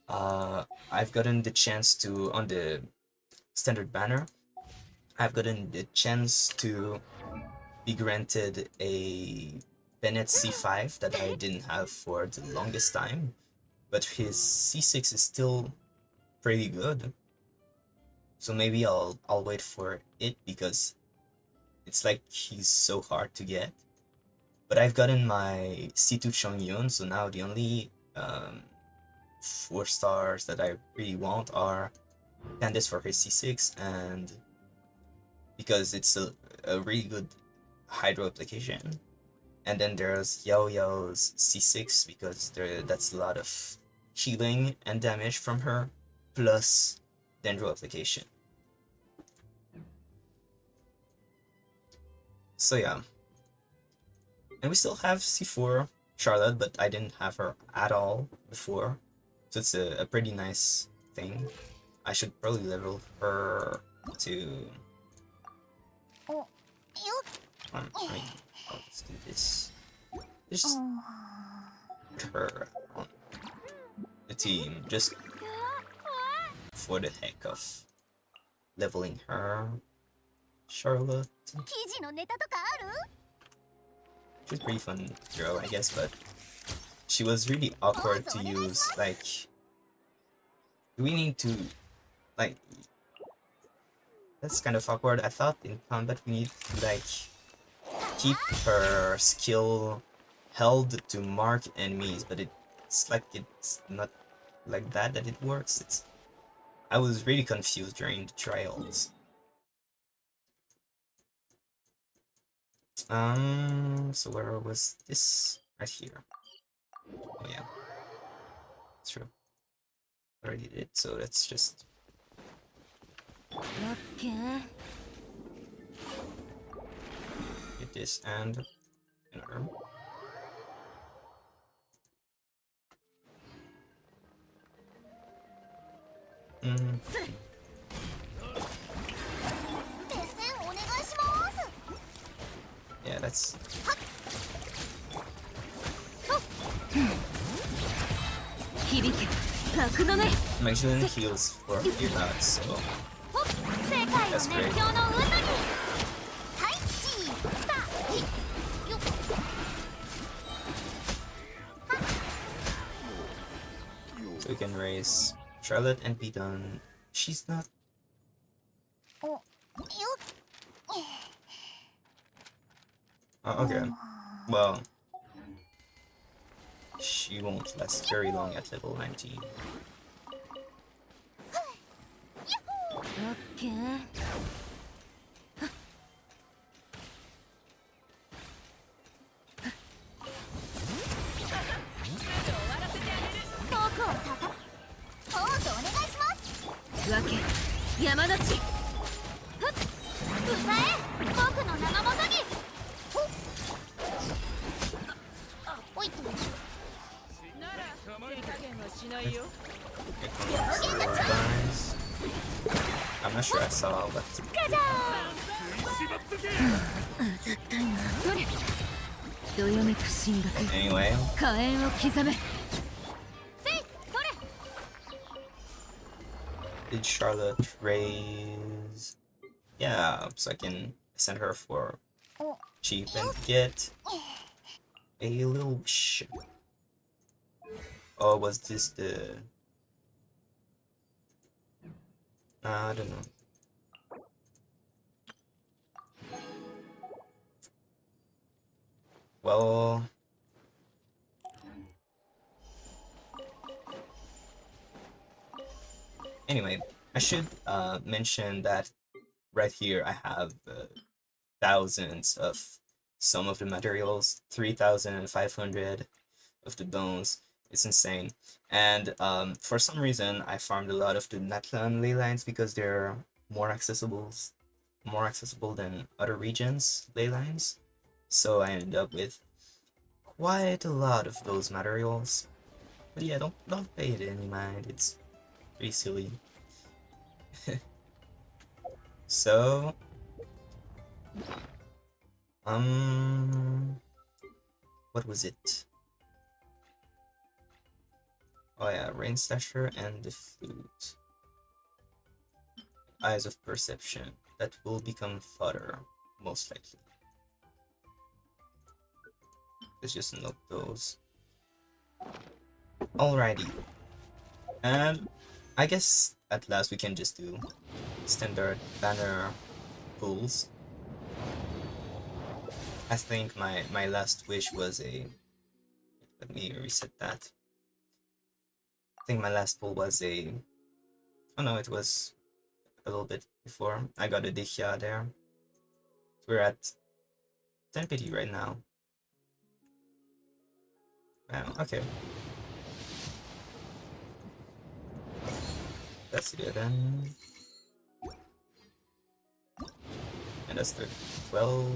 I've gotten the chance to, on the standard banner, I've gotten the chance to be granted a Bennett C5 that I didn't have for the longest time, but his C6 is still pretty good. So maybe I'll wait for it because it's like he's so hard to get. But I've gotten my C2 Chongyun, so now the only 4 stars that I really want are Candice for her C6, and because it's a really good hydro application, And then there's Yao Yao's C6 because that's a lot of healing and damage from her, plus Dendro application. So yeah. And we still have C4 Charlotte, but I didn't have her at all before. So it's a pretty nice thing. I should probably level her to... I mean, I'll just do this. Just put her on the team, just for the heck of leveling her. Charlotte. She's a pretty fun girl, I guess, but she was really awkward to use. Like, we need to, like, that's kind of awkward. I thought in combat we need to, like, keep her skill held to mark enemies, but it's like it's not like that it works. I was really confused during the trials. So where was this? Right here. Oh yeah. It's true. Already did, so let's just... Okay. Get this and another. Yeah, that's... I'm actually heals for your nuts, so that's great. So we can raise Charlotte and be done. She's not... Oh, okay. Well, she won't last very long at level 19. Okay. I'm not sure I saw what. Anyway. Did Charlotte raise? Yeah, so I can send her for cheap and get a little wish. Or was this the... I don't know. Well... Anyway, I should mention that right here I have thousands of some of the materials, 3,500 of the bones. It's insane. And for some reason I farmed a lot of the Natlan ley lines because they're more accessible than other regions ley lines. So I ended up with quite a lot of those materials. But yeah, don't pay it any mind. It's pretty silly. So what was it? Oh yeah, Rain Slasher and the Flute. Eyes of Perception. That will become fodder, most likely. Let's just note those. Alrighty. And I guess at last we can just do standard banner pulls. I think my last wish was a... Let me reset that. I think my last pull was a... Oh no, it was a little bit before. I got a Dihya there. We're at 10 pity right now. Wow, okay. That's good then. And that's 12.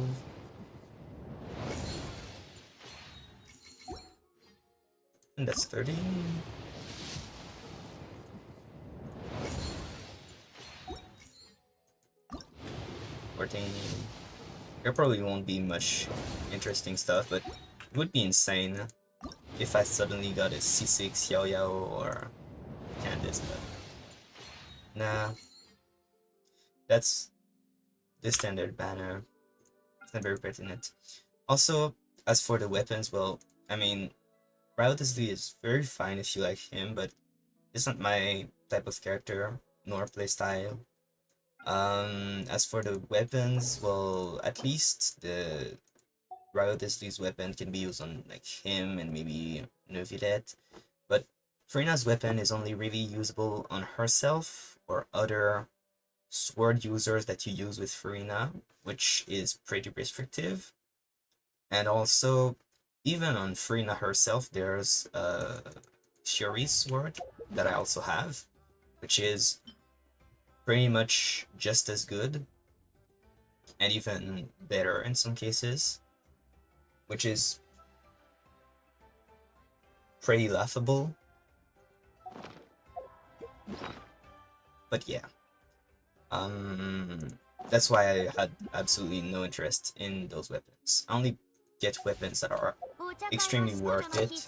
And that's 13. There probably won't be much interesting stuff, but it would be insane if I suddenly got a C6 Yao Yao or Candice, but nah, that's the standard banner. It's not very pertinent. Also, as for the weapons, well, I mean, Riotously is very fine if you like him, but it's not my type of character nor playstyle. As for the weapons, well, at least the Riotously's weapon can be used on like him and maybe Novidet, but Furina's weapon is only really usable on herself or other sword users that you use with Furina, which is pretty restrictive. And also, even on Furina herself, there's Shiori's sword that I also have, which is pretty much just as good and even better in some cases, which is pretty laughable. But yeah, that's why I had absolutely no interest in those weapons. I only get weapons that are extremely worth it,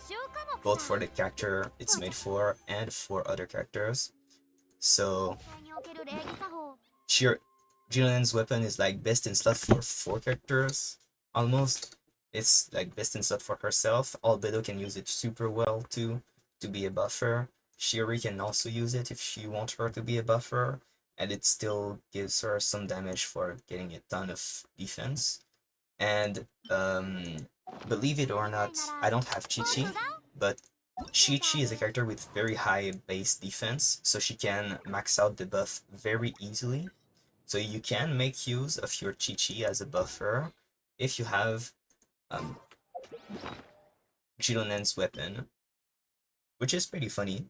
both for the character it's made for and for other characters. So Jillian's weapon is like best in slot for 4 characters, almost. It's like best in slot for herself. Albedo can use it super well too, to be a buffer. Shiori can also use it if you want her to be a buffer, and it still gives her some damage for getting a ton of defense. And believe it or not, I don't have Chi-Chi, but Chi-Chi is a character with very high base defense, so she can max out the buff very easily. So you can make use of your Chi-Chi as a buffer if you have Jilonen's weapon, which is pretty funny.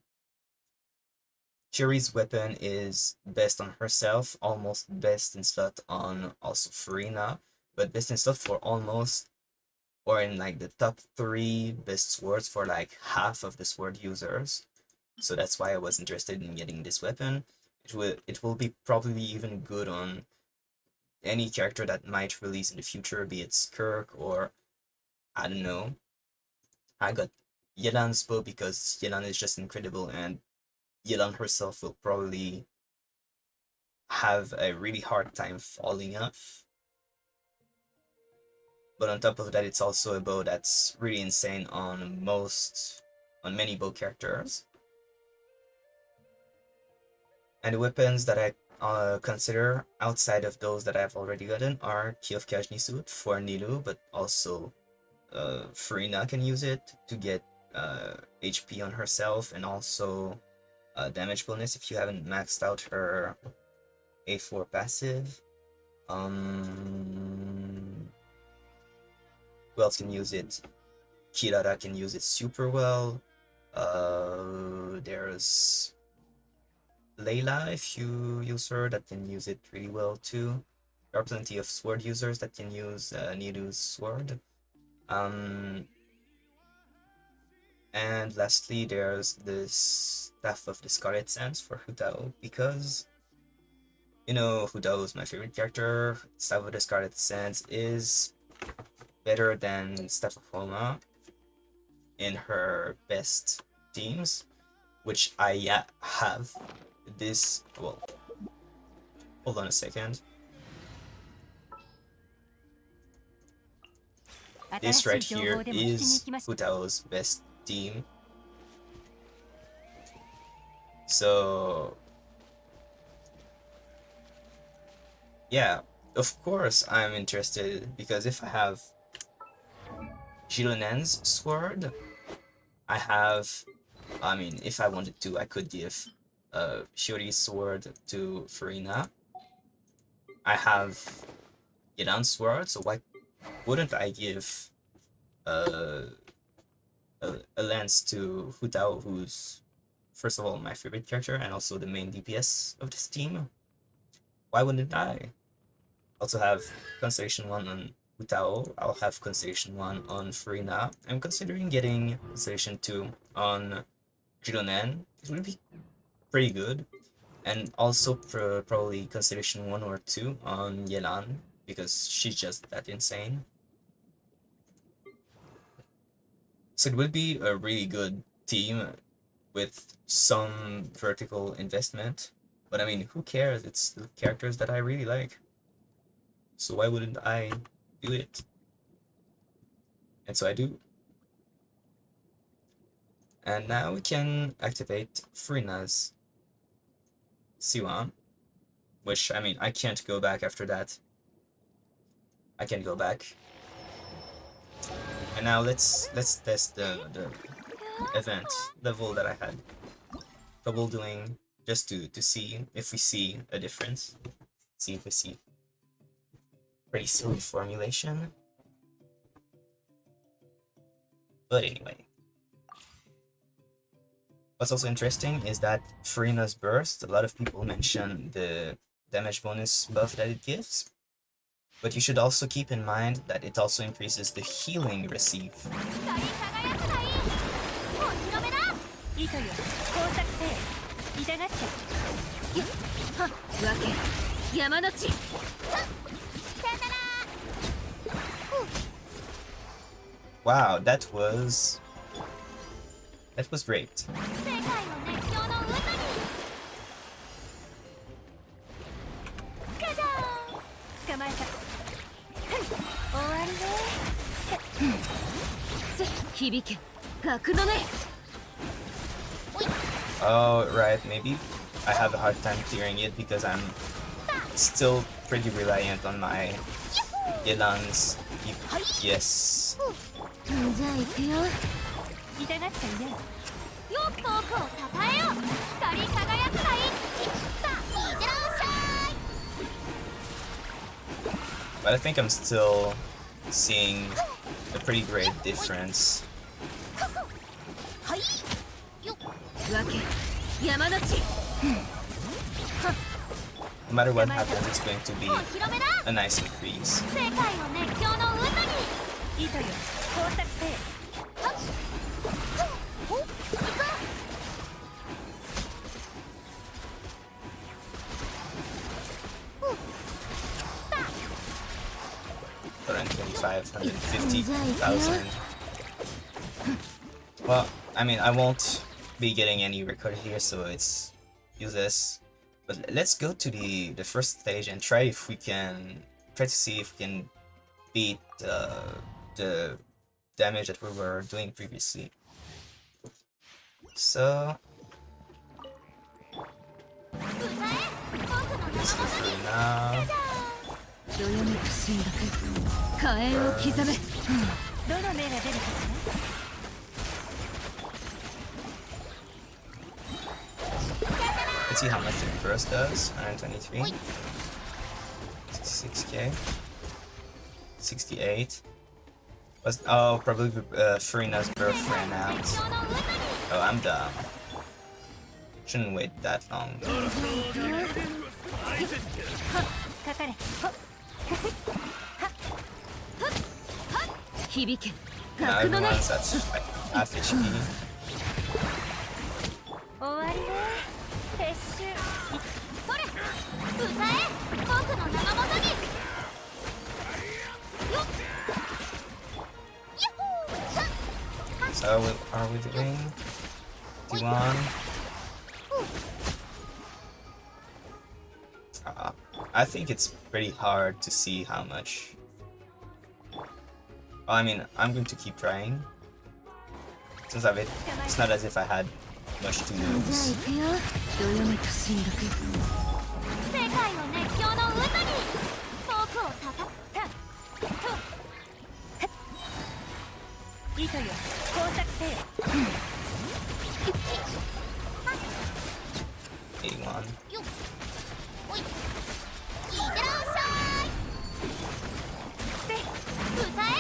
Shiori's weapon is best on herself, almost best in slot on also Furina, but best in slot for almost, or in like the top 3 best swords for like half of the sword users. So that's why I was interested in getting this weapon. It will be probably even good on any character that might release in the future, be it Skirk or I don't know. I got Yelan's bow because Yelan is just incredible, and Yelan herself will probably have a really hard time falling off. But on top of that, it's also a bow that's really insane on many bow characters. And the weapons that I consider outside of those that I've already gotten are Key of Kajni Suit for Nilu, but also Furina can use it to get HP on herself, and also damage bonus if you haven't maxed out her A4 passive. Who else can use it? Kirara can use it super well. There's Layla, if you use her, that can use it really well too. There are plenty of sword users that can use Niru's sword. And lastly, there's this Staff of the Scarlet Sands for Hutao, because, you know, Hutao is my favorite character. Staff of the Scarlet Sands is better than Staff of Homa in her best teams, which I have. This, well, hold on a second. This right here is Hutao's best team. So yeah, of course I'm interested, because if I have Jilonen's sword, I mean, if I wanted to, I could give Shiori's sword to Furina. I have Yelan's sword, so why wouldn't I give a lens to Hu Tao, who's first of all my favorite character and also the main DPS of this team. Why wouldn't I? Also have Constellation 1 on Hu Tao. I'll have Constellation 1 on Furina. I'm considering getting Constellation 2 on Jironen. It would be pretty good. And also probably Constellation 1 or 2 on Yelan, because she's just that insane. So it would be a really good team with some vertical investment. But I mean, who cares? It's the characters that I really like. So why wouldn't I do it? And so I do. And now we can activate Furina's C1, which, I mean, I can't go back after that. I can't go back. And now let's test the event level that I had trouble doing, just to see if we see a difference. See if we see pretty silly formulation. But anyway. What's also interesting is that Furina's burst, a lot of people mention the damage bonus buff that it gives. But you should also keep in mind that it also increases the healing received. Wow, that was great. Oh, right, maybe I have a hard time clearing it because I'm still pretty reliant on my Yelan's DPS. But I think I'm still seeing a pretty great difference. No matter what happens, it's going to be a nice increase. Around 150,000. Well, I mean, I won't be getting any record here, so it's useless. But let's go to the first stage and try if we can to see if we can beat the damage that we were doing previously. So this is free now. Let's see how much the burst does. 123, 66k, 68. Oh, probably Furina's burst ran out. Oh, I'm dumb. Shouldn't wait that long. Now everyone's at like half HP. So what are we doing? D1. I think it's pretty hard to see how much. Well, I mean, I'm going to keep trying. Since it's not as if I had much to lose.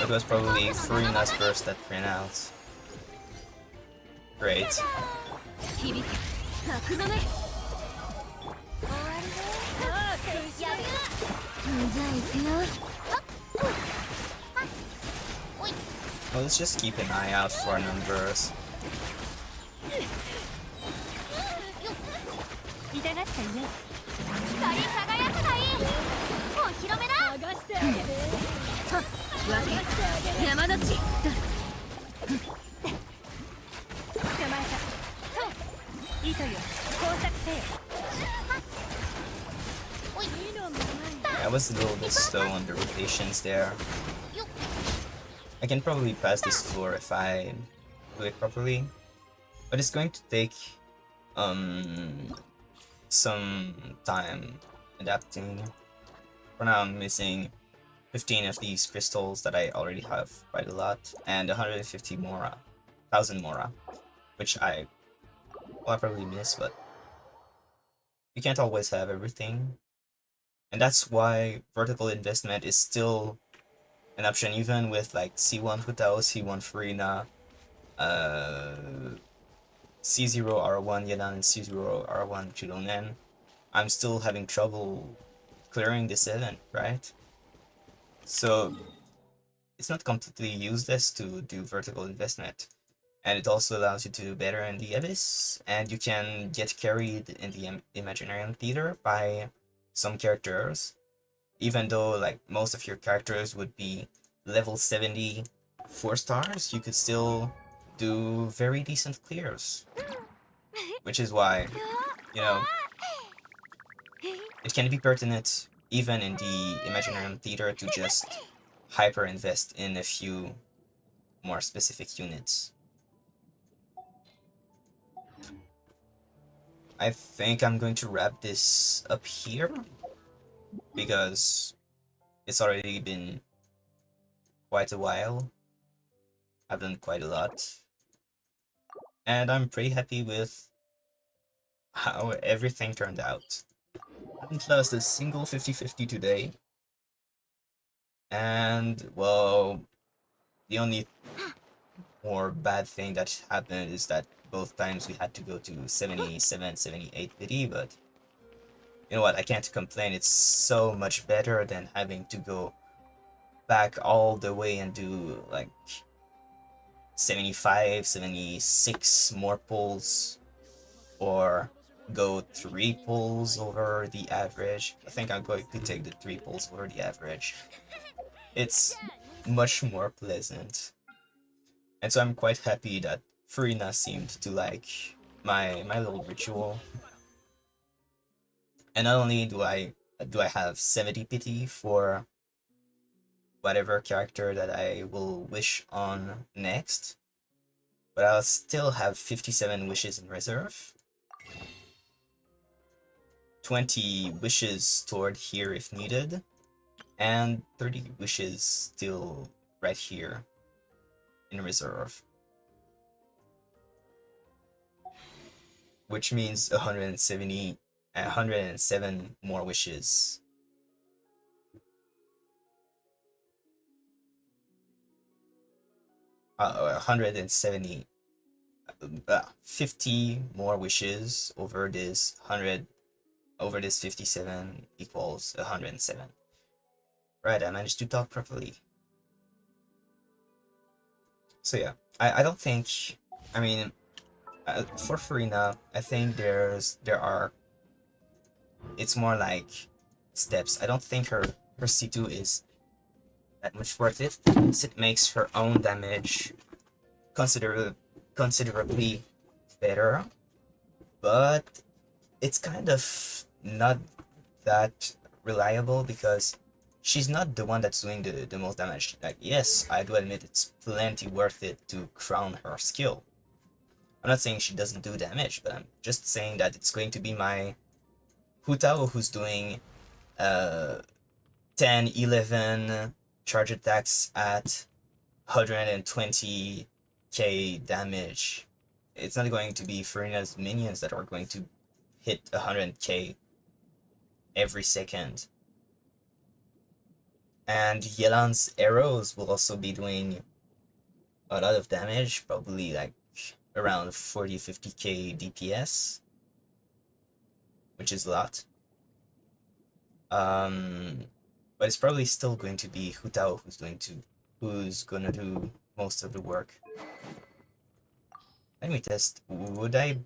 It was probably Furina's burst that ran out. Great. 響け角の目終わりねああやるじゃあ行くよ Well, let's just keep an eye out for numbers. 痛がっちゃいね光り輝くがいいお披露目だ剥がしてあげるわけ山の地捕まえた糸よ工作せよ I was a little bit slow on the rotations there. I can probably pass this floor if I do it properly, but it's going to take some time adapting. For now, I'm missing 15 of these crystals that I already have quite a lot, and 150 mora, 1000 mora, which I will probably miss, but you can't always have everything. And that's why vertical investment is still an option, even with like C1 Hutao, C1 Furina, C0 R1 Yelan, and C0 R1 Chidonen. I'm still having trouble clearing this event, right? So it's not completely useless to do vertical investment. And it also allows you to do better in the Abyss, and you can get carried in the Imaginarium Theater by some characters, even though like most of your characters would be level 70 4 stars, you could still do very decent clears. Which is why, you know, it can be pertinent even in the Imaginarium Theater to just hyper invest in a few more specific units. I think I'm going to wrap this up here because it's already been quite a while. I've done quite a lot, and I'm pretty happy with how everything turned out. I haven't lost a single 50-50 today, and well, the only more bad thing that happened is that both times we had to go to 77, 78 pity, but you know what, I can't complain. It's so much better than having to go back all the way and do like 75, 76 more pulls, or go 3 pulls over the average. I think I'm going to take the 3 pulls over the average. It's much more pleasant. And so I'm quite happy that Furina seemed to like my little ritual. And not only do I have 70 pity for whatever character that I will wish on next, but I'll still have 57 wishes in reserve, 20 wishes stored here if needed, and 30 wishes still right here in reserve. Which means 107 more wishes. Uh, 170, 50 more wishes over this 57 equals 107. Right, I managed to talk properly. So yeah, I don't think, I mean, for Furina, I think it's more like steps. I don't think her C2 is that much worth it, since it makes her own damage considerably better, but it's kind of not that reliable because she's not the one that's doing the most damage. Like, yes, I do admit it's plenty worth it to crown her skill. I'm not saying she doesn't do damage, but I'm just saying that it's going to be my Hutao who's doing 10, 11 charge attacks at 120k damage. It's not going to be Furina's minions that are going to hit 100k every second. And Yelan's arrows will also be doing a lot of damage, probably like around 40-50k DPS, which is a lot. But it's probably still going to be Hu Tao who's gonna do most of the work. Let me test. Would I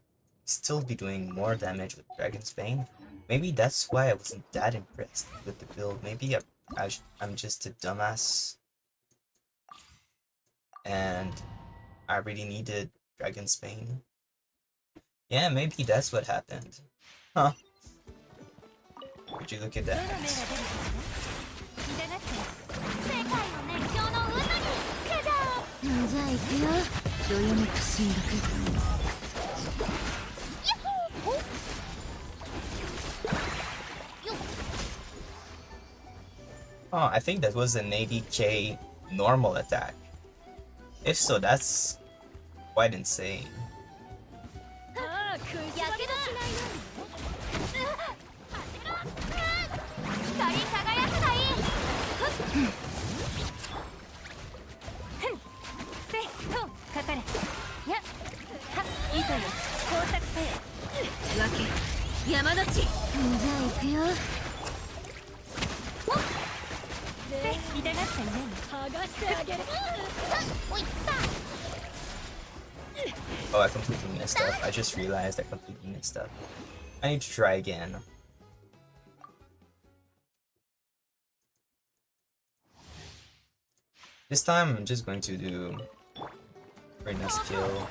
still be doing more damage with Dragon's Bane? Maybe that's why I wasn't that impressed with the build. Maybe I'm just a dumbass and I really needed Dragon's Bane. Yeah, maybe that's what happened. Huh. Would you look at that? Oh, I think that was an 80k normal attack. If so, that's quite insane. Oh, I completely messed up. I just realized I completely messed up. I need to try again. This time I'm just going to do Furina skill.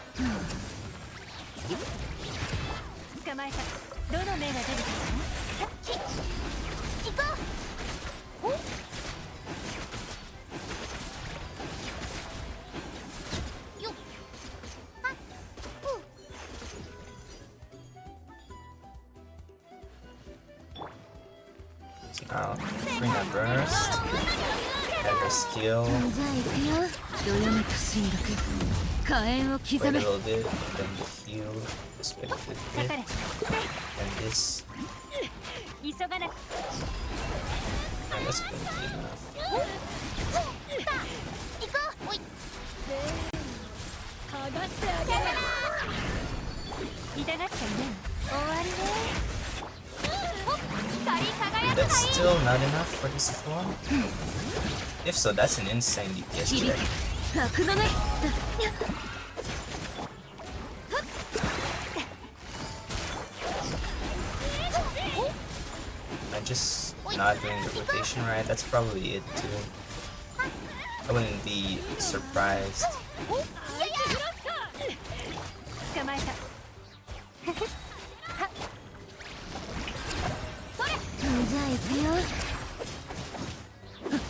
Now, Furina burst. Add her skill. Wait a little bit, then the heal. Just wait a bit. And this. And that's going to be enough. That's still not enough for this form? If so, that's an insane DPS check. I'm just not doing the rotation right. That's probably it too. I wouldn't be surprised.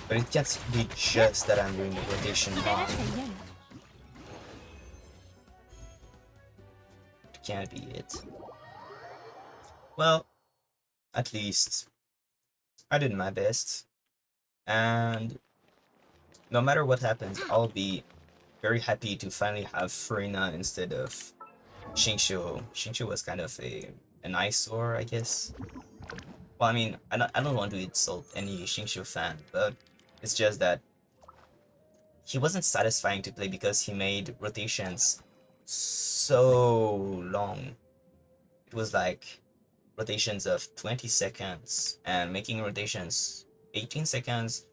But it can't be just that I'm doing the rotation wrong. It can't be it. Well, at least I did my best. And no matter what happens, I'll be very happy to finally have Furina instead of Xingqiu. Xingqiu was kind of an eyesore, I guess. Well, I mean, I don't want to insult any Xingqiu fan, but it's just that he wasn't satisfying to play because he made rotations so long. It was like rotations of 20 seconds, and making rotations 18 seconds,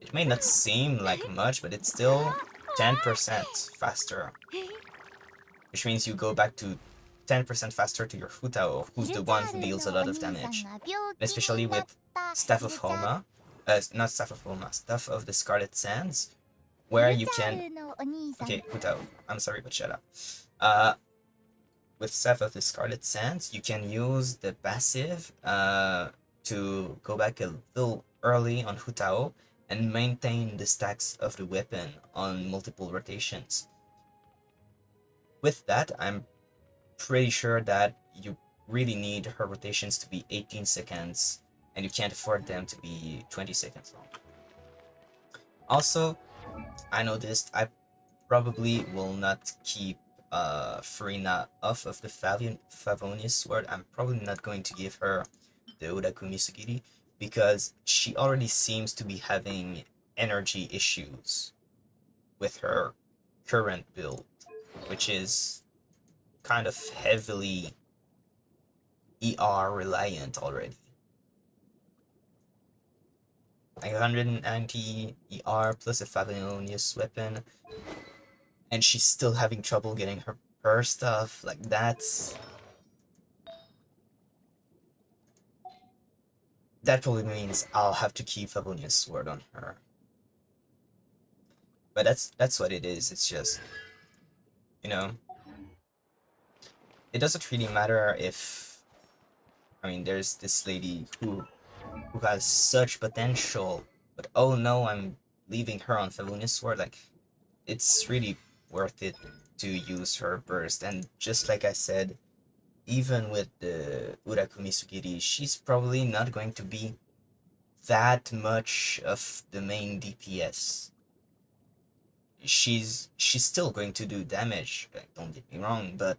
it may not seem like much, but it's still 10% faster. Which means you go back to 10% faster to your Hu Tao, who's the one who deals a lot of damage. Especially with Staff of Homa. Not Staff of Homa, Staff of the Scarlet Sands, where you can... Okay, Hu Tao, I'm sorry, but shut up. With Staff of the Scarlet Sands, you can use the passive to go back a little early on Hu Tao and maintain the stacks of the weapon on multiple rotations. With that, I'm pretty sure that you really need her rotations to be 18 seconds, and you can't afford them to be 20 seconds long. Also, I noticed I probably will not keep Furina off of the Favonius sword. I'm probably not going to give her the Odaku Misugiri because she already seems to be having energy issues with her current build. which is kind of heavily ER reliant already. Like 190 ER plus a Fabulous weapon, and she's still having trouble getting her stuff. Like that probably means I'll have to keep Fabulous sword on her. But that's what it is. It's just, you know, it doesn't really matter if, I mean, there's this lady who has such potential, but oh no, I'm leaving her on Fabulous sword. Like, it's really worth it to use her burst. And just like I said, even with the Uraku Misugiri, she's probably not going to be that much of the main DPS. She's still going to do damage, like, don't get me wrong, but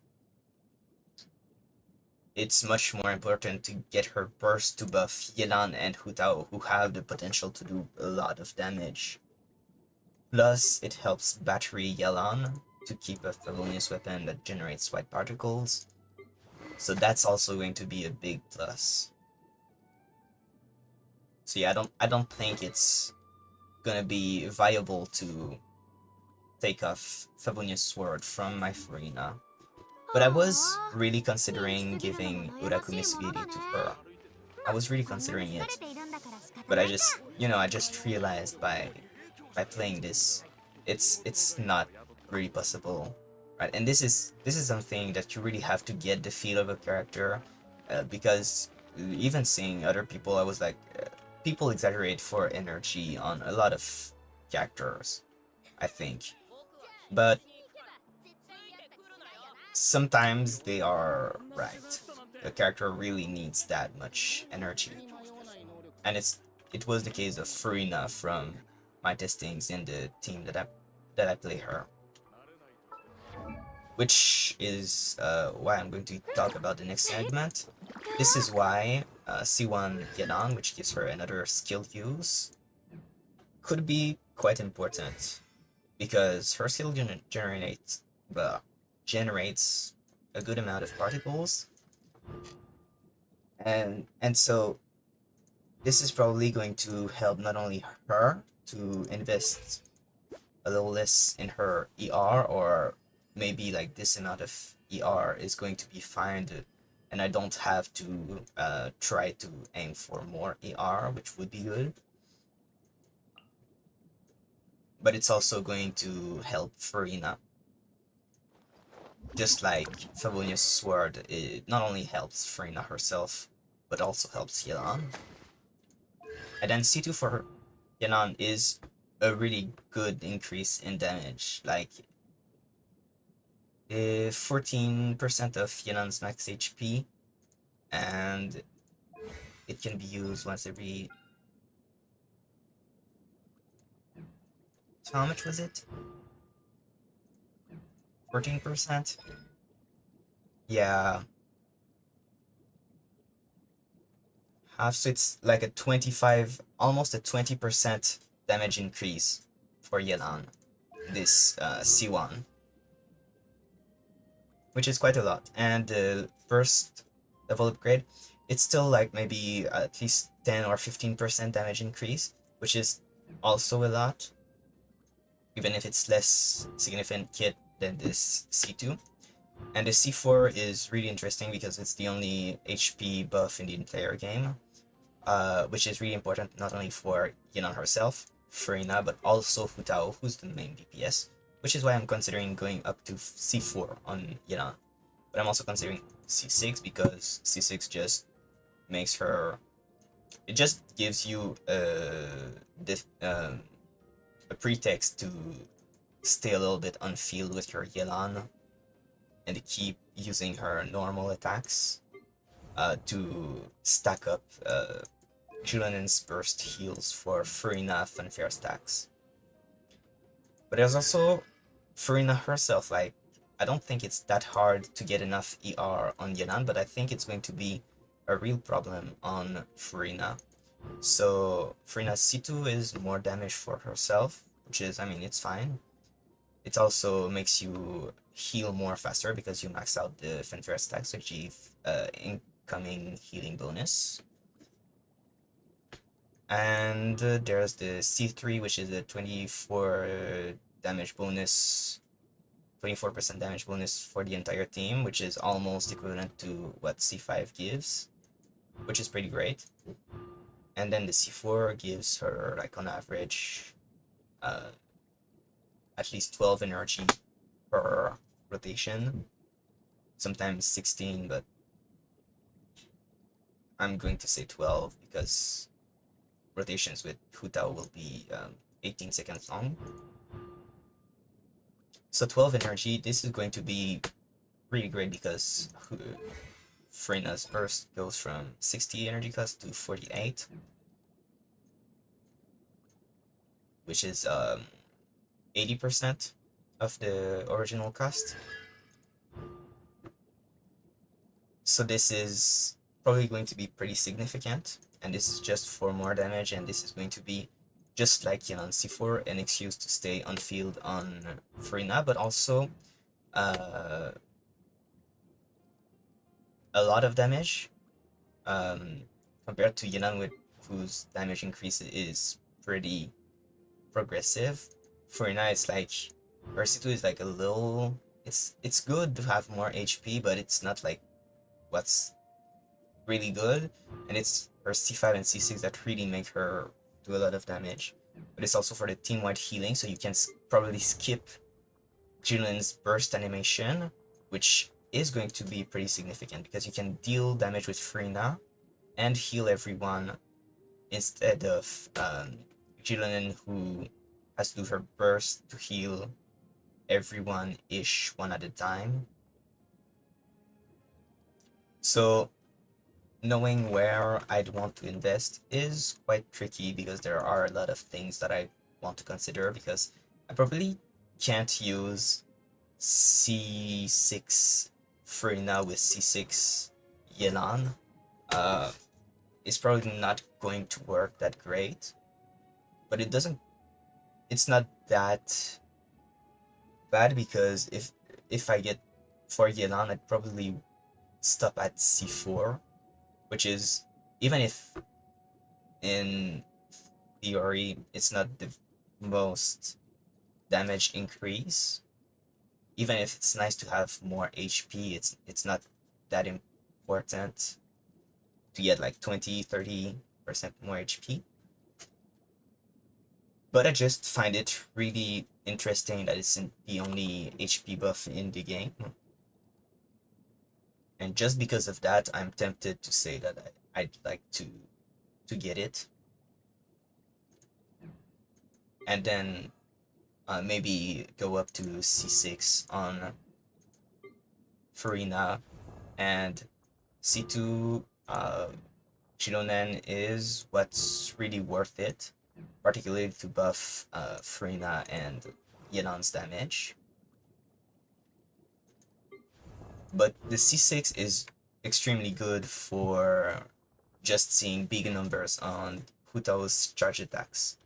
it's much more important to get her burst to buff Yelan and Hu Tao, who have the potential to do a lot of damage. Plus, it helps battery Yelan to keep a felonious weapon that generates white particles. So that's also going to be a big plus. So yeah, I don't think it's gonna be viable to take off Fabunya's sword from my Furina. But I was really considering giving Uraku Misugiri to her. I was really considering it. But I just, I just realized by playing this, it's not really possible, right? And this is something that you really have to get the feel of a character, because even seeing other people, I was like, people exaggerate for energy on a lot of characters, I think, but sometimes they are right. The character really needs that much energy, and it was the case of Furina from my testings in the team that I play her, which is why I'm going to talk about the next segment. This is why C1 Yenan, which gives her another skill use, could be quite important, because her skill generates a good amount of particles, and so this is probably going to help not only her to invest a little less in her ER, or maybe like this amount of ER is going to be fine, and I don't have to try to aim for more ER, which would be good. But it's also going to help Furina. Just like Favonia's sword, it not only helps Furina herself, but also helps Yelan. And then C2 for Yelan is a really good increase in damage, like 14% of Yelan's max HP, and it can be used once every... So how much was it? 14%? Yeah. Half, so it's like a 25, almost a 20% damage increase for Yelan, this C1. Which is quite a lot. And the first level upgrade, it's still like maybe at least 10 or 15% damage increase, which is also a lot, even if it's less significant kit than this C2. And the C4 is really interesting because it's the only HP buff in the entire game, which is really important not only for Yelan herself, Furina, but also Hu Tao, who's the main DPS, which is why I'm considering going up to C4 on Yelan. But I'm also considering C6 because C6 just makes her... It just gives you a pretext to stay a little bit unfilled with your Yelan and keep using her normal attacks to stack up Julian's burst heals for Furina Funfair stacks. But there's also Furina herself. Like, I don't think it's that hard to get enough ER on Yelan, but I think it's going to be a real problem on Furina. So Furina's C2 is more damage for herself, which is, I mean, it's fine. it also makes you heal more faster because you max out the Fenrir stack to achieve incoming healing bonus. And there's the C3, which is a 24% damage bonus for the entire team, which is almost equivalent to what C5 gives, which is pretty great. And then the C4 gives her, like, on average, at least 12 energy per rotation, sometimes 16, but I'm going to say 12 because rotations with Hu Tao will be 18 seconds long. So 12 energy, this is going to be really great because Furina's burst goes from 60 energy cost to 48, which is 80% of the original cost. So this is probably going to be pretty significant, and this is just for more damage, and this is going to be just like Yelan C4, an excuse to stay on field on Furina, but also a lot of damage compared to Yelan, with whose damage increase is pretty progressive. Furina, it's like her C2 is like a little. It's good to have more HP, but it's not like what's really good, and it's her C5 and C6 that really make her do a lot of damage. But it's also for the team-wide healing, so you can probably skip Julian's burst animation, which is going to be pretty significant because you can deal damage with Furina and heal everyone instead of Julian, who has to do her burst to heal everyone-ish one at a time. So knowing where I'd want to invest is quite tricky because there are a lot of things that I want to consider, because I probably can't use C6 Furina with C6 Yelan. It's probably not going to work that great, but it's not that bad because if I get for Yelan, I'd probably stop at C4, which is, even if in theory it's not the most damage increase, even if it's nice to have more HP, it's not that important to get like 20-30% more HP. But I just find it really interesting that it's the only HP buff in the game. And just because of that, I'm tempted to say that I'd like to get it. And then maybe go up to C6 on Furina, and C2 Shironen is what's really worth it, particularly to buff Furina and Yelan's damage. But the C6 is extremely good for just seeing big numbers on Hu Tao's charge attacks,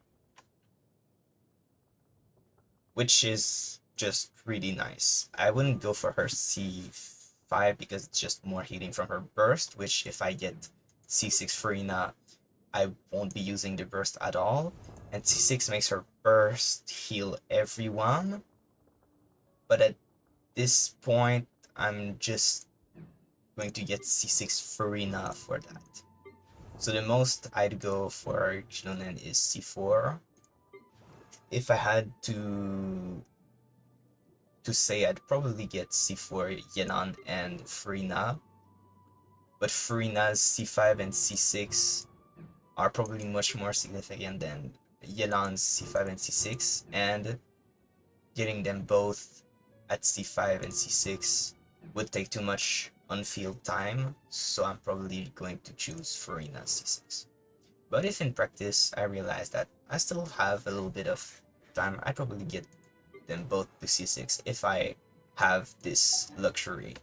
which is just really nice. I wouldn't go for her C5 because it's just more healing from her burst, which if I get C6 Furina, I won't be using the burst at all. And C6 makes her burst heal everyone. But at this point, I'm just going to get C6 Furina for that. So the most I'd go for Shironen is C4. If I had to say, I'd probably get C4 Yelan and Furina, but Furina's C5 and C6 are probably much more significant than Yelan's C5 and C6, and getting them both at C5 and C6 would take too much on-field time, so I'm probably going to choose Furina C6. But if in practice I realize that I still have a little bit of time, I'd probably get them both to C6 if I have this luxury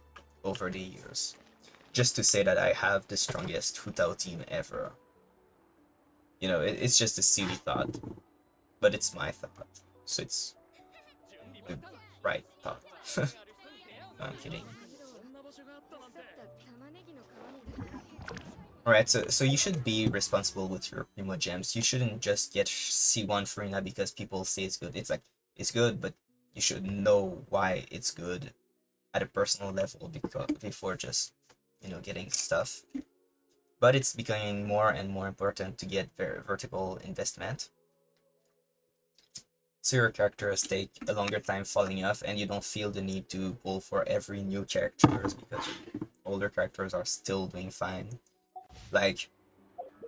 over the years. Just to say that I have the strongest Hu Tao team ever. You know, it's just a silly thought, but it's my thought, so it's the right thought. No, I'm kidding. Alright, so you should be responsible with your Primo Gems. You shouldn't just get C1 Furina because people say it's good. It's like, it's good, but you should know why it's good at a personal level before just, you know, getting stuff. But it's becoming more and more important to get vertical investment. So your characters take a longer time falling off and you don't feel the need to pull for every new characters because older characters are still doing fine. Like,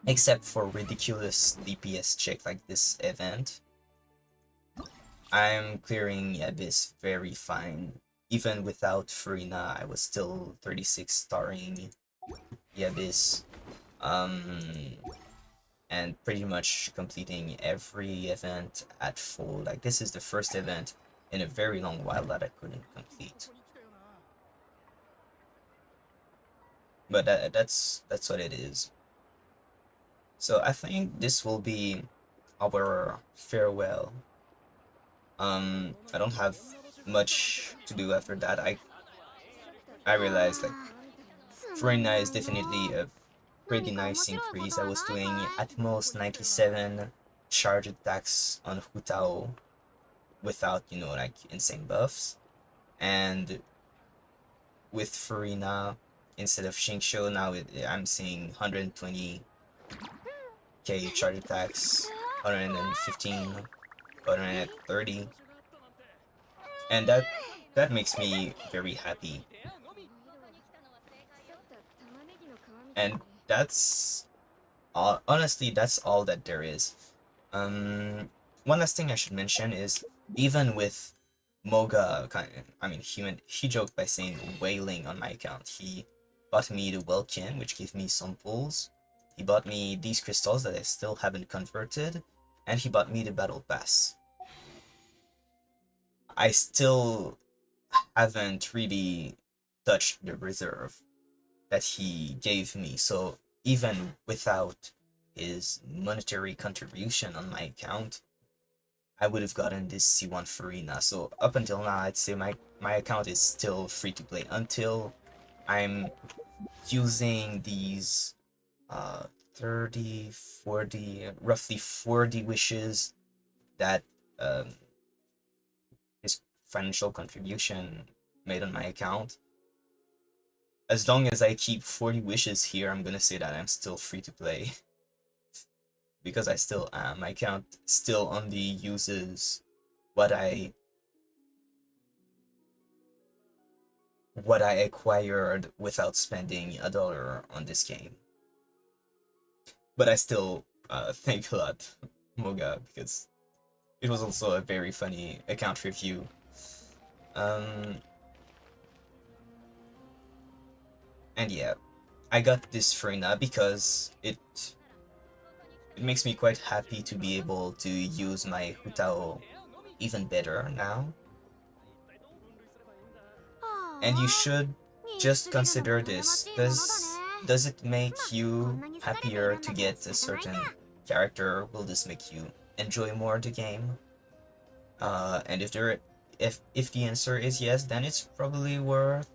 except for ridiculous DPS check like this event, I'm clearing Abyss very fine. Even without Furina, I was still 36 starring the Abyss. And pretty much completing every event at full. Like, this is the first event in a very long while that I couldn't complete. But that's what it is. So I think this will be our farewell. I don't have much to do after that. I realized like Furina is definitely a pretty nice increase. I was doing at most 97 charge attacks on Hutao without, you know, like insane buffs. And with Furina, instead of Xingqiu, now I'm seeing 120k charge attacks, 115, 130. And that makes me very happy. And that's all, honestly, that's all that there is. One last thing I should mention is, even with Moga, he joked by saying wailing on my account. He bought me the Welkin, which gave me some pulls. He bought me these crystals that I still haven't converted, and he bought me the Battle Pass. I still haven't really touched the reserve that he gave me, so even without his monetary contribution on my account, I would have gotten this C1 Furina. So up until now, I'd say my account is still free to play until I'm using these 30, 40, roughly 40 wishes that his financial contribution made on my account. As long as I keep 40 wishes here, I'm gonna say that I'm still free to play. Because I still am. My account still only uses what I acquired without spending $1 on this game. But I still thank a lot, Moga, because it was also a very funny account review. And yeah, I got this Furina because it makes me quite happy to be able to use my Hutao even better now. And you should just consider this. Does it make you happier to get a certain character? Will this make you enjoy more the game? And if the answer is yes, then it's probably worth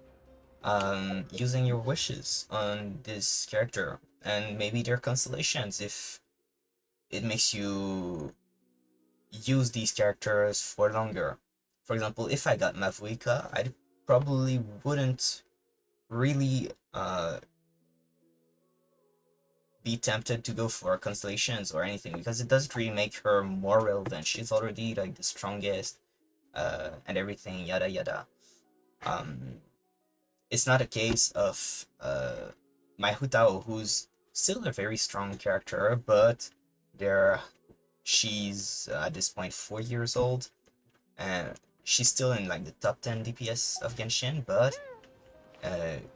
using your wishes on this character, and maybe their constellations if it makes you use these characters for longer. For example, if I got Mavuika, I probably wouldn't really be tempted to go for constellations or anything, because it doesn't really make her more relevant. She's already like the strongest and everything, yada yada. It's not a case of my Hutao, who's still a very strong character, but she's at this point 4 years old, and she's still in like the top 10 DPS of Genshin, but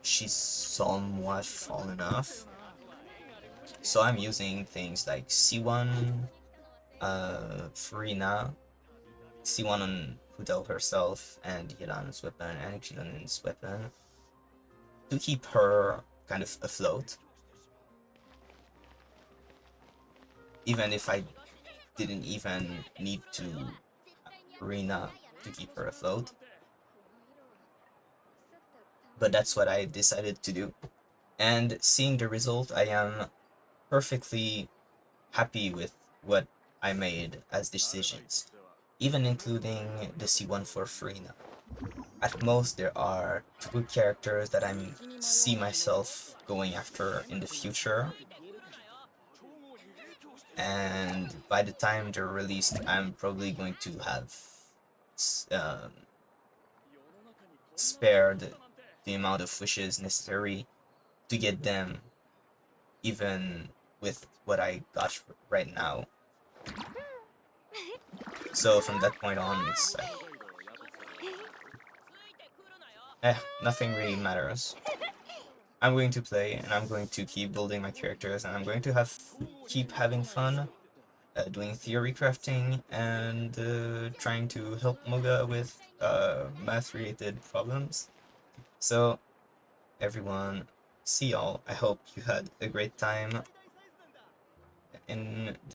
she's somewhat fallen off. So I'm using things like C1 Furina, C1 on Hutao herself, and Yelan's weapon, and Xilan's weapon, to keep her kind of afloat. Even if I didn't even need to Furina to keep her afloat. But that's what I decided to do. And seeing the result, I am perfectly happy with what I made as decisions, even including the C1 for Furina. At most, there are 2 characters that I see myself going after in the future, and by the time they're released, I'm probably going to have spared the amount of wishes necessary to get them, even with what I got right now. So from that point on, it's like, nothing really matters. I'm going to play, and I'm going to keep building my characters, and I'm going to keep having fun, doing theory crafting, and trying to help Moga with math-related problems. So, everyone, see y'all. I hope you had a great time in